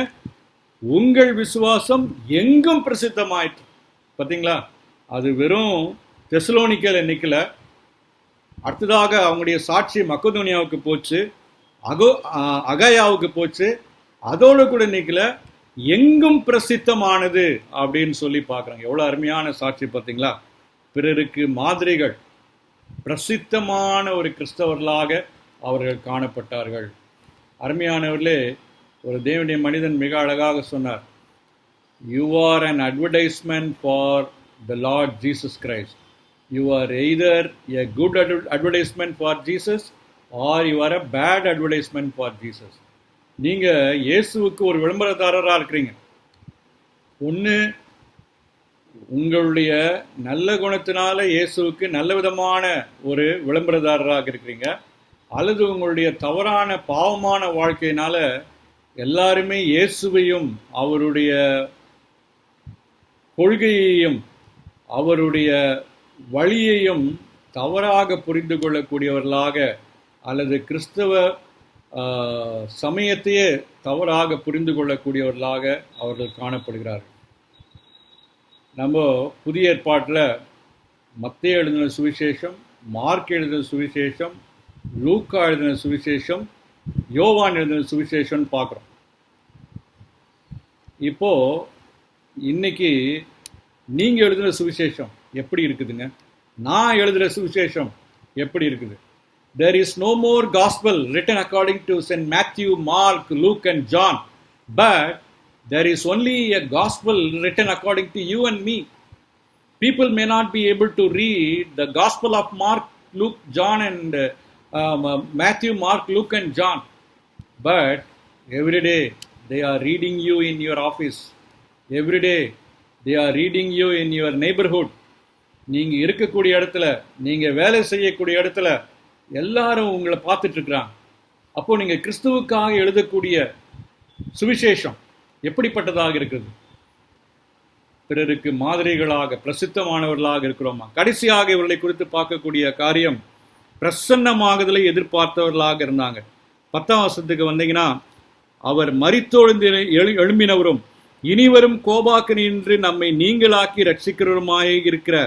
உங்கள் விசுவாசம் எங்கும் பிரசித்தமாயிற்று. பார்த்தீங்களா? அது வெறும் தெசலோனிக்கேல நிற்கல, அடுத்ததாக அவங்களுடைய சாட்சி மக்கெதோனியாவுக்கு போச்சு, அகாயாவுக்கு போச்சு, அதோடு கூட நிற்கல, எங்கும் பிரசித்தமானது அப்படின்னு சொல்லி பார்க்குறாங்க. எவ்வளோ அருமையான சாட்சி பார்த்தீங்களா? பிறருக்கு மாதிரிகள், பிரசித்தமான ஒரு கிறிஸ்தவர்களாக அவர்கள் காணப்பட்டார்கள். அருமையானவர்களே, ஒரு தேவனுடைய மனிதன் மிக அழகாக சொன்னார், you are an advertisement for the Lord Jesus Christ. You are either a good advertisement for Jesus or you are a bad advertisement for Jesus. நீங்கள் இயேசுவுக்கு ஒரு விளம்பரதாரராக இருக்கிறீங்க. ஒன்று உங்களுடைய நல்ல குணத்தினால இயேசுவுக்கு நல்ல விதமான ஒரு விளம்பரதாரராக இருக்கிறீங்க, அல்லது உங்களுடைய தவறான பாவமான வாழ்க்கையினால எல்லாருமே இயேசுவையும் அவருடைய கொள்கையையும் அவருடைய வழியையும் தவறாக புரிந்து கொள்ளக்கூடியவர்களாக, அல்லது கிறிஸ்தவ சமயத்தையே தவறாக புரிந்து கொள்ளக்கூடியவர்களாக அவர்கள் காணப்படுகிறார்கள். நம்ம புதிய ஏற்பாட்டில் மத்தேயு எழுதின சுவிசேஷம் மார்க் எழுதின சுவிசேஷம், லூக்கா எழுதின சுவிசேஷம், யோவான் எழுதின சுவிசேஷம்னு பார்க்குறோம். இப்போது இன்னைக்கு நீங்கள் எழுதின சுவிசேஷம் எப்படி இருக்குதுங்க? நான் எழுதுகிற சுவிசேஷம் எப்படி இருக்குது? There is no more gospel written according to St. Matthew, Mark, Luke and John, but there is only a gospel written according to you and me. People may not be able to read the gospel of Mark, Luke, John and Matthew, Mark, Luke and John, but every day they are reading you in your office. Every day they are reading you in your neighborhood. நீங்கள் இருக்கக்கூடிய இடத்துல, நீங்கள் வேலை செய்யக்கூடிய இடத்துல எல்லாரும் உங்களை பார்த்துட்டு இருக்கிறாங்க. அப்போ நீங்கள் கிறிஸ்துவுக்காக எழுதக்கூடிய சுவிசேஷம் எப்படிப்பட்டதாக இருக்குது? பிறருக்கு மாதிரிகளாக பிரசித்தமானவர்களாக இருக்கிறோமா? கடைசியாக இவர்களை குறித்து பார்க்கக்கூடிய காரியம், பிரசன்னமாகுதலை எதிர்பார்த்தவர்களாக இருந்தாங்க. 10ஆம் வசனத்துக்கு வந்தீங்கன்னா, அவர் மரித்தொழுந்து எழும்பினவரும் இனிவரும் கோபாக்கினின்று நம்மை நீங்களாக்கி ரட்சிக்கிறவருமாய் இருக்கிற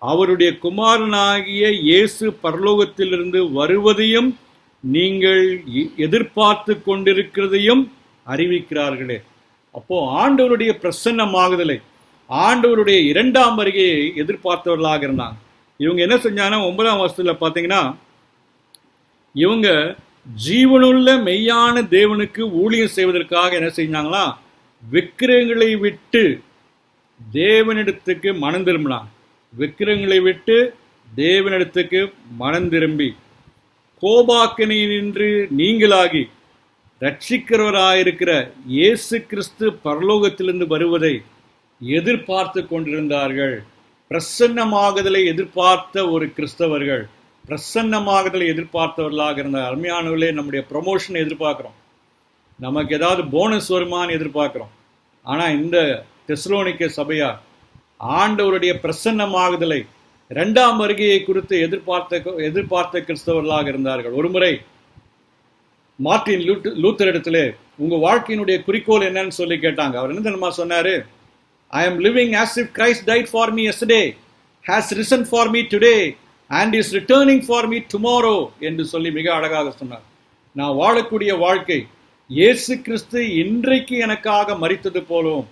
அவருடைய குமாரனாகிய இயேசு பரலோகத்திலிருந்து வருவதையும் நீங்கள் எதிர்பார்த்து கொண்டிருக்கிறதையும் அறிவிக்கிறார்களே. அப்போ ஆண்டவருடைய பிரசன்னமாகுதலை, ஆண்டவருடைய 2ஆம் வருகையை எதிர்பார்த்தவர்களாக இருந்தாங்க. இவங்க என்ன செஞ்சாங்கன்னா, 9ஆம் வசனத்தில் பார்த்தீங்கன்னா, இவங்க ஜீவனுள்ள மெய்யான தேவனுக்கு ஊழியம் செய்வதற்காக என்ன செஞ்சாங்களா, விக்கிரகங்களை விட்டு தேவனிடத்துக்கு மனம் திரும்பினாங்க. விக்கிரகங்களை விட்டு தேவனிடத்துக்கு மனம் திரும்பி கோபாக்கினின்று நீங்களாகி ரட்சிக்கிறவராயிருக்கிற இயேசு கிறிஸ்து பரலோகத்திலிருந்து வருவதை எதிர்பார்த்து கொண்டிருந்தார்கள். பிரசன்னமாகுதலை எதிர்பார்த்த ஒரு கிறிஸ்தவர்கள், பிரசன்னமாகுதலை எதிர்பார்த்தவர்களாக இருந்தார். அருமையானவர்களே, நம்முடைய ப்ரமோஷன் எதிர்பார்க்குறோம், நமக்கு ஏதாவது போனஸ் வருமானு எதிர்பார்க்குறோம். ஆனால் இந்த தெசலோனிக்க சபையார் ஆண்டவருடைய பிரசன்னமாகுதலை, 2ஆம் வருகையை குறித்து எதிர்பார்த்த கிறிஸ்தவர்களாக இருந்தார்கள். ஒருமுறை மார்ட்டின் லூத்தர் இடத்துல உங்கள் வாழ்க்கையினுடைய குறிக்கோள் என்னன்னு சொல்லி கேட்டாங்க. அவர் என்ன தெரியுமா சொன்னார்? I am living as if Christ died for me yesterday, has risen for me today and is returning for me tomorrow என்று சொல்லி மிக அழகாக சொன்னார். நான் வாழக்கூடிய வாழ்க்கை இயேசு கிறிஸ்து இன்றைக்கு எனக்காக மரித்தது போலவும்,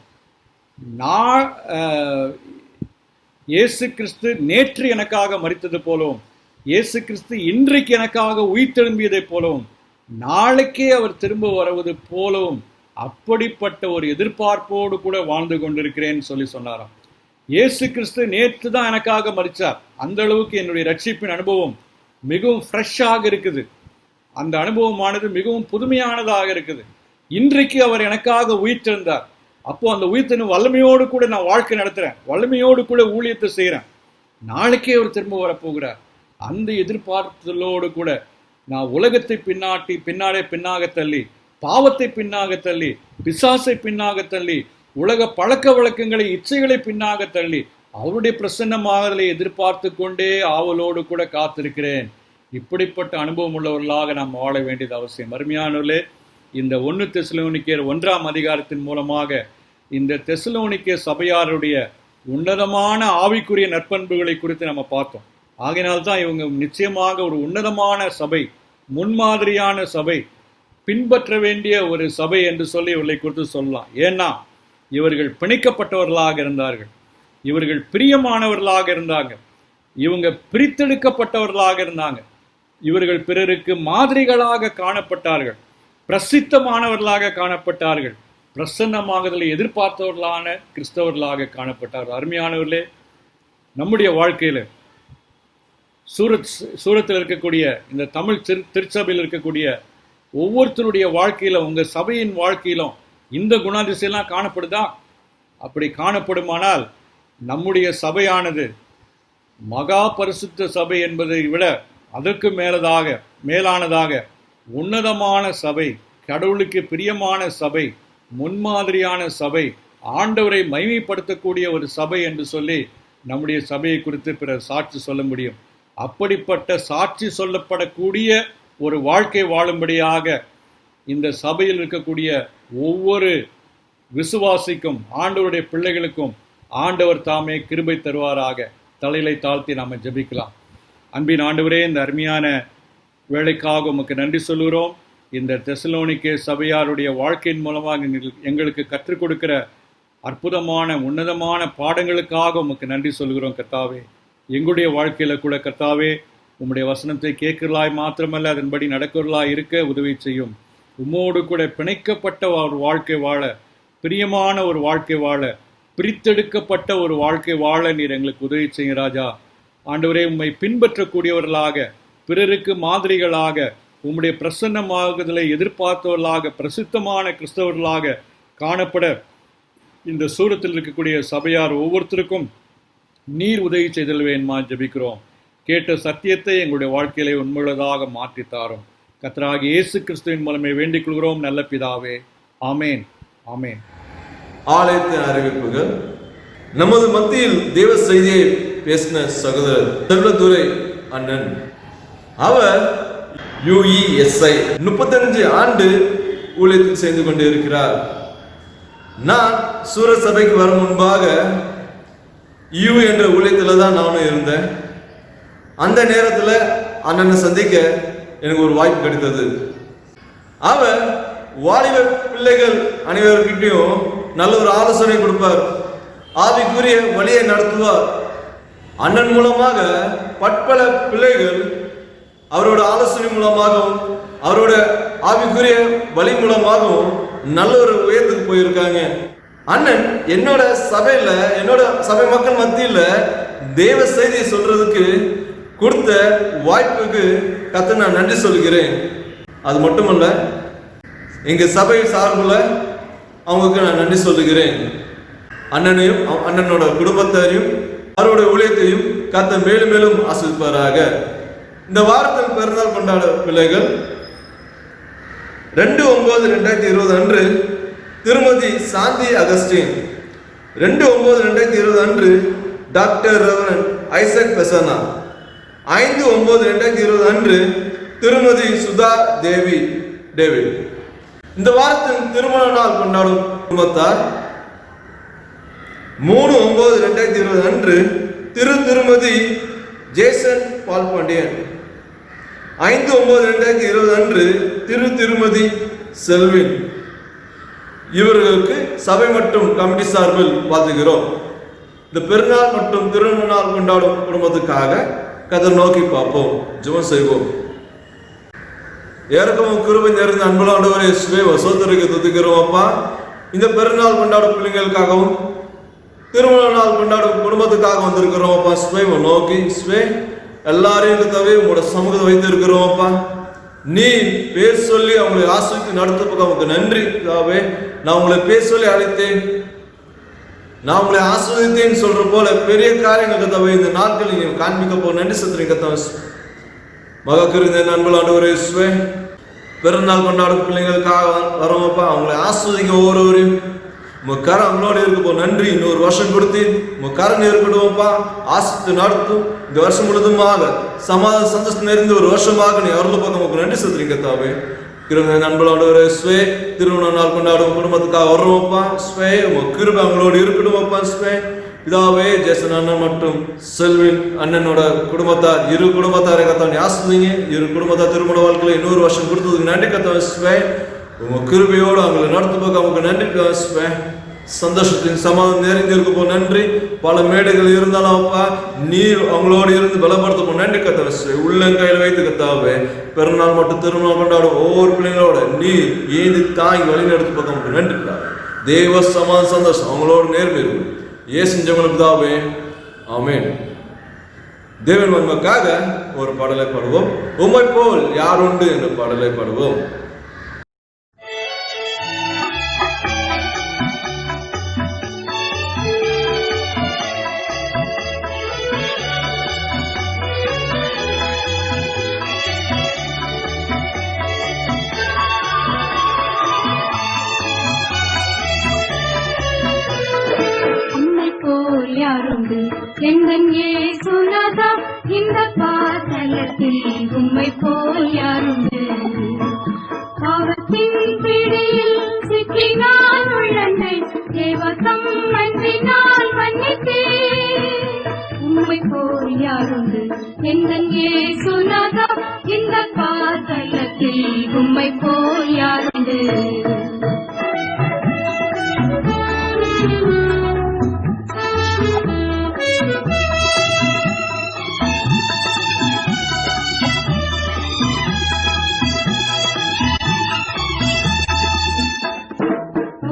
இயேசு கிறிஸ்து நேற்று எனக்காக மரித்தது போலவும், இயேசு கிறிஸ்து இன்றைக்கு எனக்காக உயிர்த்தெழும்பியதை போலவும், நாளைக்கே அவர் திரும்ப வருவது போலவும், அப்படிப்பட்ட ஒரு எதிர்பார்ப்போடு கூட வாழ்ந்து கொண்டிருக்கிறேன்னு சொல்லி சொன்னாராம். இயேசு கிறிஸ்து நேற்று தான் எனக்காக மரித்தார். அந்த அளவுக்கு என்னுடைய ரட்சிப்பின் அனுபவம் மிகவும் ஃப்ரெஷ்ஷாக இருக்குது. அந்த அனுபவமானது மிகவும் புதுமையானதாக இருக்குது. இன்றைக்கு அவர் எனக்காக உயிர்த்தெழுந்தார். அப்போ அந்த உயிர்த்தெழும் வல்லமையோடு கூட நான் வாழ்க்கை நடத்துகிறேன், வல்லமையோடு கூட ஊழியத்தை செய்கிறேன். நாளைக்கே அவர் திரும்ப வரப்போகிறார். அந்த எதிர்பார்த்தலோடு கூட நான் உலகத்தை பின்னாக தள்ளி, பாவத்தை பின்னாக தள்ளி, பிசாசை பின்னாக தள்ளி, உலக பழக்க வழக்கங்களை, இச்சைகளை பின்னாக தள்ளி, அவருடைய பிரசன்னமாகலை எதிர்பார்த்து கொண்டே ஆவலோடு கூட காத்திருக்கிறேன். இப்படிப்பட்ட அனுபவம் உள்ளவர்களாக நாம் வாழ வேண்டியது அவசியம். அருமையானவர்களே, இந்த 1 தெசலோனிக்கேயர் 1ஆம் அதிகாரத்தின் மூலமாக இந்த தெசலோனிக்கே சபையாருடைய உன்னதமான ஆவிக்குரிய நற்பண்புகளை குறித்து நம்ம பார்த்தோம். ஆகையினால்தான் இவங்க நிச்சயமாக ஒரு உன்னதமான சபை, முன்மாதிரியான சபை, பின்பற்ற வேண்டிய ஒரு சபை என்று சொல்லி இவர்களை குறித்து சொல்லலாம். ஏன்னா இவர்கள் பிணைக்கப்பட்டவர்களாக இருந்தார்கள், இவர்கள் பிரியமானவர்களாக இருந்தாங்க, இவங்க பிரித்தெடுக்கப்பட்டவர்களாக இருந்தாங்க, இவர்கள் பிறருக்கு மாதிரிகளாக காணப்பட்டார்கள், பிரசித்தமானவர்களாக காணப்பட்டார்கள், பிரசன்னமாகுதலை எதிர்பார்த்தவர்களான கிறிஸ்தவர்களாக காணப்பட்டார்கள். அருமையானவர்களே, நம்முடைய வாழ்க்கையில் சூரத்தில் இருக்கக்கூடிய இந்த தமிழ் திருச்சபையில் இருக்கக்கூடிய ஒவ்வொருத்தருடைய வாழ்க்கையில், உங்கள் சபையின் வாழ்க்கையிலும் இந்த குணாதிசயம்லாம் காணப்படுதா? அப்படி காணப்படுமானால் நம்முடைய சபையானது மகா பரிசுத்த சபை என்பதை விட அதற்கு மேலானதாக உன்னதமான சபை, கடவுளுக்கு பிரியமான சபை, முன்மாதிரியான சபை, ஆண்டவரை மகிமைப்படுத்தக்கூடிய ஒரு சபை என்று சொல்லி நம்முடைய சபையை குறித்து பிறர் சாட்சி சொல்ல முடியும். அப்படிப்பட்ட சாட்சி சொல்லப்படக்கூடிய ஒரு வாழ்க்கை வாழும்படியாக இந்த சபையில் இருக்கக்கூடிய ஒவ்வொரு விசுவாசிக்கும், ஆண்டவருடைய பிள்ளைகளுக்கும் ஆண்டவர் தாமே கிருபை தருவாராக. தலைகளை தாழ்த்தி நாம் ஜெபிக்கலாம். அன்பின் ஆண்டவரே, இந்த அருமையான வேலைக்காக உமக்கு நன்றி சொல்கிறோம். இந்த தெசலோனிக்கே சபையாருடைய வாழ்க்கையின் மூலமாக எங்களுக்கு கற்றுக் கொடுக்கிற அற்புதமான உன்னதமான பாடங்களுக்காக உமக்கு நன்றி சொல்கிறோம் கர்த்தாவே. எங்களுடைய வாழ்க்கையில் கூட கர்த்தாவே, உம்முடைய வசனத்தை கேட்கிறலாய் மாத்திரமல்ல, அதன்படி நடக்கிறலாய் இருக்க உதவி செய்யும். உம்மோடு கூட பிணைக்கப்பட்ட ஒரு வாழ்க்கை வாழ, பிரியமான ஒரு வாழ்க்கை வாழ, பிரித்தெடுக்கப்பட்ட ஒரு வாழ்க்கை வாழ நீர் எங்களுக்கு உதவி செய்யும் ராஜா. ஆண்டவரே, உம்மை பின்பற்றக்கூடியவர்களாக, பிறருக்கு மாதிரிகளாக, உம்முடைய பிரசன்னமாகுதலை எதிர்பார்த்தவர்களாக, பிரசித்தமான கிறிஸ்தவர்களாக காணப்பட இந்த சூரத்தில் இருக்கக்கூடிய சபையார் ஒவ்வொருத்தருக்கும் நீர் உதவி செய்தல் வேணுமா ஜெபிக்கிறோம். கேட்ட சத்தியத்தை எங்களுடைய வாழ்க்கையிலே உண்மையுள்ளதாக மாற்றித்தாரும். கர்த்தராகிய இயேசு கிறிஸ்துவின் மூலமே வேண்டிக் கொள்கிறோம் நல்ல பிதாவே. ஆமேன், ஆமேன். ஆலயத்தின் அறிவிப்புகள். நமது மத்தியில் தேவ செய்தியை பேசின சகோதரர் செல்வதுரை அண்ணன். அவர் UESI 35 ஆண்டு ஊழியத்தில் செய்து கொண்டு இருக்கிறார். நான் சூரத் சபைக்கு வரும் முன்பாக யூ என்ற ஊழியத்தில் தான் நானும் இருந்தேன். அந்த நேரத்தில் அண்ணனை சந்திக்க எனக்கு ஒரு வாய்ப்பு கிடைத்தது. அவர் வாலிப பிள்ளைகள் அனைவருக்கிட்டையும் நல்ல ஒரு ஆலோசனை கொடுப்பார், ஆவிக்குரிய வழியை நடத்துவார். அண்ணன் மூலமாக பற்பல பிள்ளைகள் அவரோட ஆலோசனை மூலமாகவும் அவரோட ஆவிக்குரிய வழி மூலமாகவும் நல்ல ஒரு உயரத்துக்கு போயிருக்காங்க. அண்ணன் என்னோட சபையில, என்னோட சபை மக்கள் மத்தியில் தேவ செய்தியை சொல்றதுக்கு கொடுத்த வாய்ப்புக்கு கர்த்தருக்கு நான் நன்றி சொல்கிறேன். அது மட்டுமல்ல, எங்க சபை சார்பில் அவங்களுக்கு நான் நன்றி சொல்லுகிறேன். அண்ணனையும் அண்ணனோட குடும்பத்தாரையும் அவரோட ஊழியத்தையும் கர்த்தர் மேலும் மேலும் ஆசீர்வதிப்பாராக. இந்த வாரத்தில் பிறந்தால் கொண்டாட பிள்ளைகள் 2/9/2020 அன்று திருமதி சாந்தி அகஸ்டின், 2/9/2020 அன்று டாக்டர் ரெவரண்ட் ஐசக் பெசனா, 5/9/2020 அன்று திருமதி சுதா தேவி டேவிட். இந்த வாரத்தின் திருமண நாள் கொண்டாடும் குடும்பத்தார் 3/9/2020 அன்று திருமதி ஜேசன் பால் பாண்டியன், 5/9/2020 அன்று திருமதி செல்வின். இவர்களுக்கு சபை மற்றும் கமிட்டி சார்பில் வாழ்த்துகிறோம். இந்த பெருநாள் மற்றும் திருமண நாள் கொண்டாடும் குடும்பத்துக்காக கர்த்தரை நோக்கி பார்ப்போம், ஜெபம் செய்வோம். ஏற்கவும் கிருபை நிறைந்த அன்புள்ள ஆண்டவரே இயேசுவே, சோதரிக்கு துதிக்கிறோம் அப்பா. இந்த பெருநாள் கொண்டாடும் பிள்ளைங்களுக்காகவும் திருமண நாள் கொண்டாடும் குடும்பத்துக்காக வந்திருக்கிறோம் அப்பா. ஸ்வேவை நோக்கி ஸ்வே எல்லாரையும் தவிர உங்களோட சமூகத்தை வைத்து இருக்கிறோம் அப்பா. நீ பேர் சொல்லி அவங்களை ஆசிரியத்து நடத்துறதுக்கு அவங்களுக்கு நன்றி தாவே. நான் உங்களை பேர் சொல்லி அழைத்தேன், நான் உங்களை ஆசிரியத்தேன்னு சொல்ற போல பெரிய காரியங்கள் கத்தாவே இந்த நாட்களில் நீங்க காண்பிக்க போ. நன்றி சத்துறீங்க கத்தாவே. மகக்கிருந்த நண்பர்கள் ஆண்டவரே இயேசுவே, பிறந்தநாள் கொண்டாடும் பிள்ளைங்களுக்காக வரோம்ப்பா. அவங்களை ஆஸ்வதிக்க ஒவ்வொருவரையும் கரம் அவங்களோட இருக்க போ. நன்றி, இன்னொரு வருஷம் கொடுத்து கரம் இருக்கட்டும்ப்பா. ஆசித்து நடத்தும் இந்த வருஷம் முழுதுமாக சமாதான சந்தோஷம் நிறைந்த ஒரு வருஷமாக நீ அருள் பக்கம் நன்றி சொல்றீங்க தாவே. கிருபை நண்பர்களோட ஸ்வே திருமண நாள் கொண்டாடும் குடும்பத்துக்காக வர்றோம்ப்பா. ஸ்வே கிருபை அவங்களோடு இருக்கட்டும்ப்பா. ஸ்வே இதாவே ஜேசன் அண்ணன் மற்றும் செல்வின் அண்ணனோட குடும்பத்தார், இரு குடும்பத்தாரை கத்தாவை ஆசிர்வதிங்க. இரு குடும்பத்தார் திருமண வாழ்க்கையில் இன்னொரு வருஷம் கொடுத்ததுக்கு நன்றி கத்தாவை. ஸ்வே உங்க கிருபையோடு அவங்களை நடத்து பார்க்க அவங்களுக்கு நன்றி ஸ்வே. சந்தோஷத்தின் சமாதானம் நிறைந்திருக்க போ. நன்றி. பல மேடைகள் இருந்தாலும் அப்பா நீர் அவங்களோடு இருந்து பலப்படுத்த போ. நன்றி கத்தாவை. உள்ளங்கையில் வைத்து கத்தாவே பெருநாள் மட்டும் திருமணம் கொண்டாடும் ஒவ்வொரு பிள்ளைங்களோட நீர் ஏந்தி தாங்கி வழி நடத்து பார்க்க அவங்களுக்கு நன்றி. தேவ சமாதான சந்தோஷம் அவங்களோட நேர்மை இருக்கும். இயேசு ஜெபங்களுக்கு தாவே, ஆமென். தேவன் மகிமைக்காக ஒரு பாடலை பாடுவோம். உம்மை போல் யார் உண்டு என்ற பாடலை பாடுவோம். யாருண்டு எங்கள் இயேசுநாதா, இந்த பாதலத்தில் உம்மை போல் யாருண்டு? பாவத்தின் பிடியில் சிக்கினான் உள்ளனை தேவதம் அன்பினால் மன்னித்தே. உம்மை போல் யாருண்டு எங்கள் இயேசுநாதா இந்த பாதலத்தில் உம்மை போல் யாருண்டு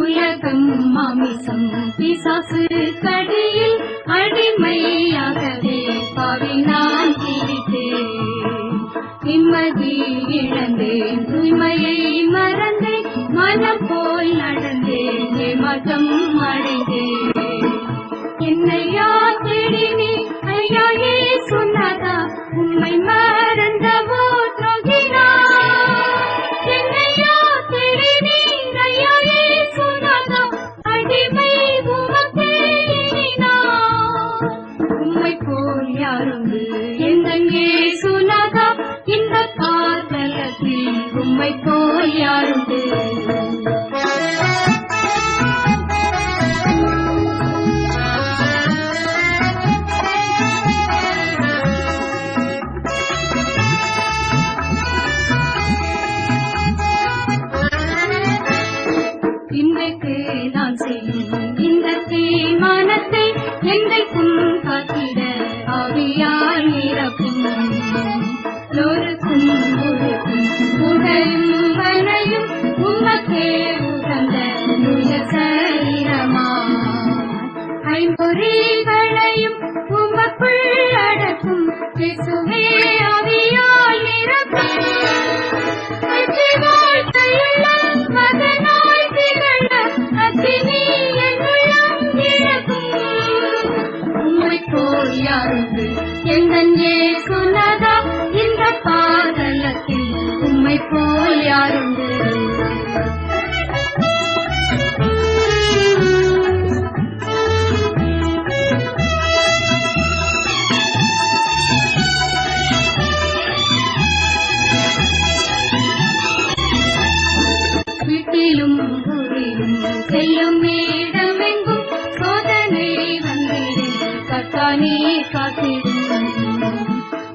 உலகம் மாமிசம் பிசாசு கடியில் அடிமையாகவே பாவி நான் தீவித்தேன் நிம்மதி இழந்தேன் தூய்மையை மறந்தேன் மனம் போல் நடந்தேன் மதம் அடைந்தேன் என்னையா தேடினே ஐயா இயேசுநாதா உம்மை மறந்தவோ துரோகினா என்னையா தேடினே ஐயா இயேசுநாதா அடிமை உமக்கே எண்ணினார் உம்மை போல் யாருண்டு எந்தன் இயேசுநாதா இந்த பாதலத்தில் உம்மை போல் யாருண்டு இன்றைக்கு நான் செய்யும் இந்த தீர்மானத்தை என்றைக்கும் காத்திட ஆவியால் நிரப்பும் லோருக்கும் உருக்கும் உடலும் வனையும் உமக்கே உகந்த முய சரீரமா ஐம்பொறிகளையும் உமக்குள் அடக்கும் இயேசுவே ஆவியால் நிரப்பும் வெற்றி வாழ்க்கையுள்ள மகனாய் திகழ அக்கினி என் உள்ளம் இறக்கும் உம்மை போல் யாருண்டு எந்தன் இயேசுநாதா இந்த பாதலத்தில் உம்மை போல் யாருண்டு வீட்டிலும் ஊரிலும் செல்லும் இடமெங்கும் சோதனை வந்திடும் கத்தானே காத்திடும்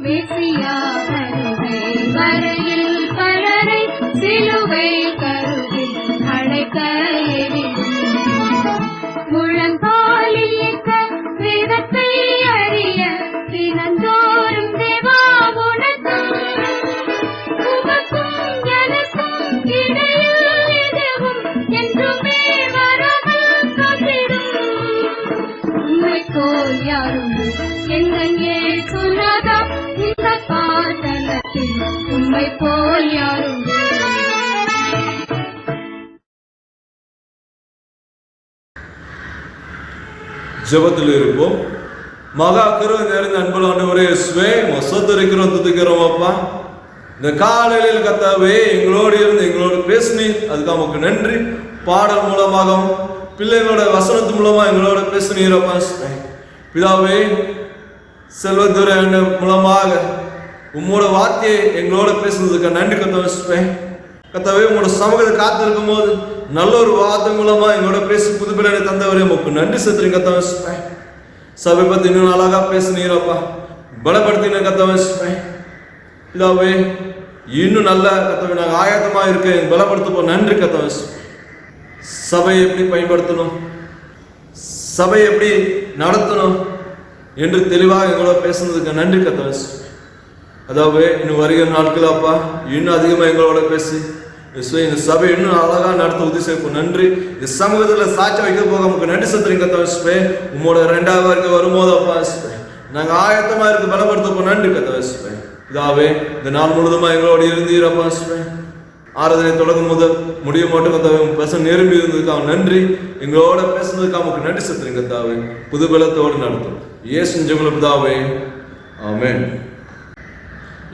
மேசியா வருகை வரையில் பலரை சிலுவை கருவில் அழைக்க எரியும் முழங்காலில் இட்ட வேதத்தை அறிய தினந்தோறும் தேவா உனக்கும் உமக்கும் எனக்கும் இடையில் எதுவும் என்றுமே வராமல் காத்திடும் உம்மை போல் யாருண்டு எந்தன் இயேசுநாதா இந்த பாதலத்தில் உம்மை போல் யாருண்டு ஜெபத்தில் இருப்போம். மகா கருவை நிறைந்த அன்புள்ள ஆண்டவரே இயேசுவே சொத்தரிக்கிறோம் துதிக்கிறோம் அப்பா. இந்த காலையில் கர்த்தாவே எங்களோடு இருந்து எங்களோடு பேசினீர், அதுக்காக உங்களுக்கு நன்றி. பாடல் மூலமாகவும் பிள்ளைகளோட வசனத்து மூலமா எங்களோட பேசினீரப்பா. பிதாவே செல்வத்துறை மூலமாக உம்மோட வார்த்தையை எங்களோட பேசுனதுக்கு நன்றி கர்த்தாவே. கர்த்தாவே உங்களோட சமூகத்தை காத்திருக்கும் போது நல்ல ஒரு வார்த்தை மூலமா எங்களோட பேசி புதுப்பிள்ளை தந்தவரே உங்களுக்கு நன்றி செலுத்துறீங்க கர்த்தாவே. சபை பத்தி இன்னும் அழகா பேசுனீரப்பா, பலப்படுத்தின கர்த்தாவே. பிதாவே இன்னும் நல்ல கர்த்தாவே நாங்கள் ஆயத்தமா இருக்க பலப்படுத்த நன்றி கர்த்தாவே. சபையை எப்படி பயன்படுத்தணும், சபையை எப்படி நடத்தணும் என்று தெளிவாக எங்களோட பேசுனதுக்கு நன்றி கர்த்தாவே. அதாவது இன்னும் வருகிற நாட்கள் அப்பா இன்னும் அதிகமாக எங்களோட பேசி இந்த சபை இன்னும் அழகா நடத்த உதவி செய்யப்போம் நன்றி. இந்த சமூகத்தில் சாட்சி வைக்க போக நமக்கு நன்றி செலுத்துறீங்க கர்த்தாவே. உங்களோட 2வது வருகை வரும்போது அப்பா நாங்கள் ஆயத்தமா இருக்கு பலப்படுத்தப்போம் நன்றி கர்த்தாவே. இதாவே இந்த நாள் முழுதுமா எங்களோட இருந்தீரப்பா. ஆராதனை தொடங்கும் போது முடியும் மட்டும் கர்த்தாவே பேச நெருங்கி இருந்ததுக்காக நன்றி. எங்களோட பேசுனதுக்காக நமக்கு நன்றி செலுத்துறீங்க கர்த்தாவே. புது பலத்தோடு நடத்தும் இயேசு ஜெபம் பிதாவே, ஆமென்.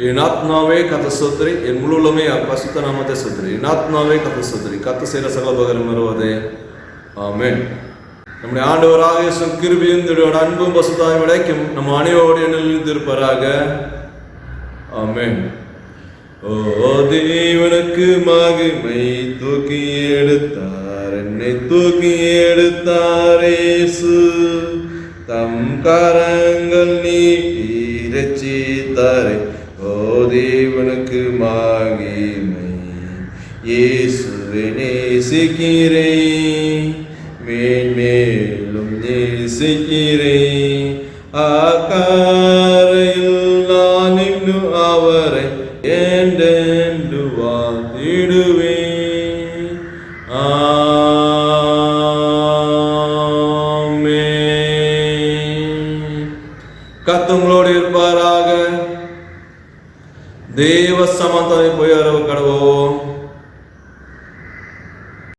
என் ஆத்மாவே கர்த்தரை ஸ்தோத்திரி, என் முழு உள்ளமே பரிசுத்த நாமத்தை ஸ்தோத்திரி. என் ஆத்மாவே கர்த்தரை ஸ்தோத்திரி, கர்த்தர் செய்கிற சகல உபகாரம் வருவதே, ஆமென். நம்முடைய ஆண்டவராக இயேசு கிருபையும் அன்பும் பரிசுத்தமும் கிடைக்கும் நம்ம அனைவரோடு நிலைத்திருப்பாராக, ஆமென். ஓ தேவனுக்கு மகிமை, தூக்கி எடுத்தார் என்னை தூக்கி எடுத்தார் இயேசு, தம் கரங்கள் நீட்டி ரட்சித்தாரே. ஓ தேவனுக்கு மகிமை. இயேசுவை நேசிக்கிறேன், மேன்மேலும் நேசிக்கிறேன். அக்கரையில் நான் இன்னும் அவரை என்றென்று வாழ்த்திடுவேன். ஆமென். கர்த்தர் உங்களோடு இருப்பாராக. தேவ சமாதானம் போய் வரவு கடவோம்.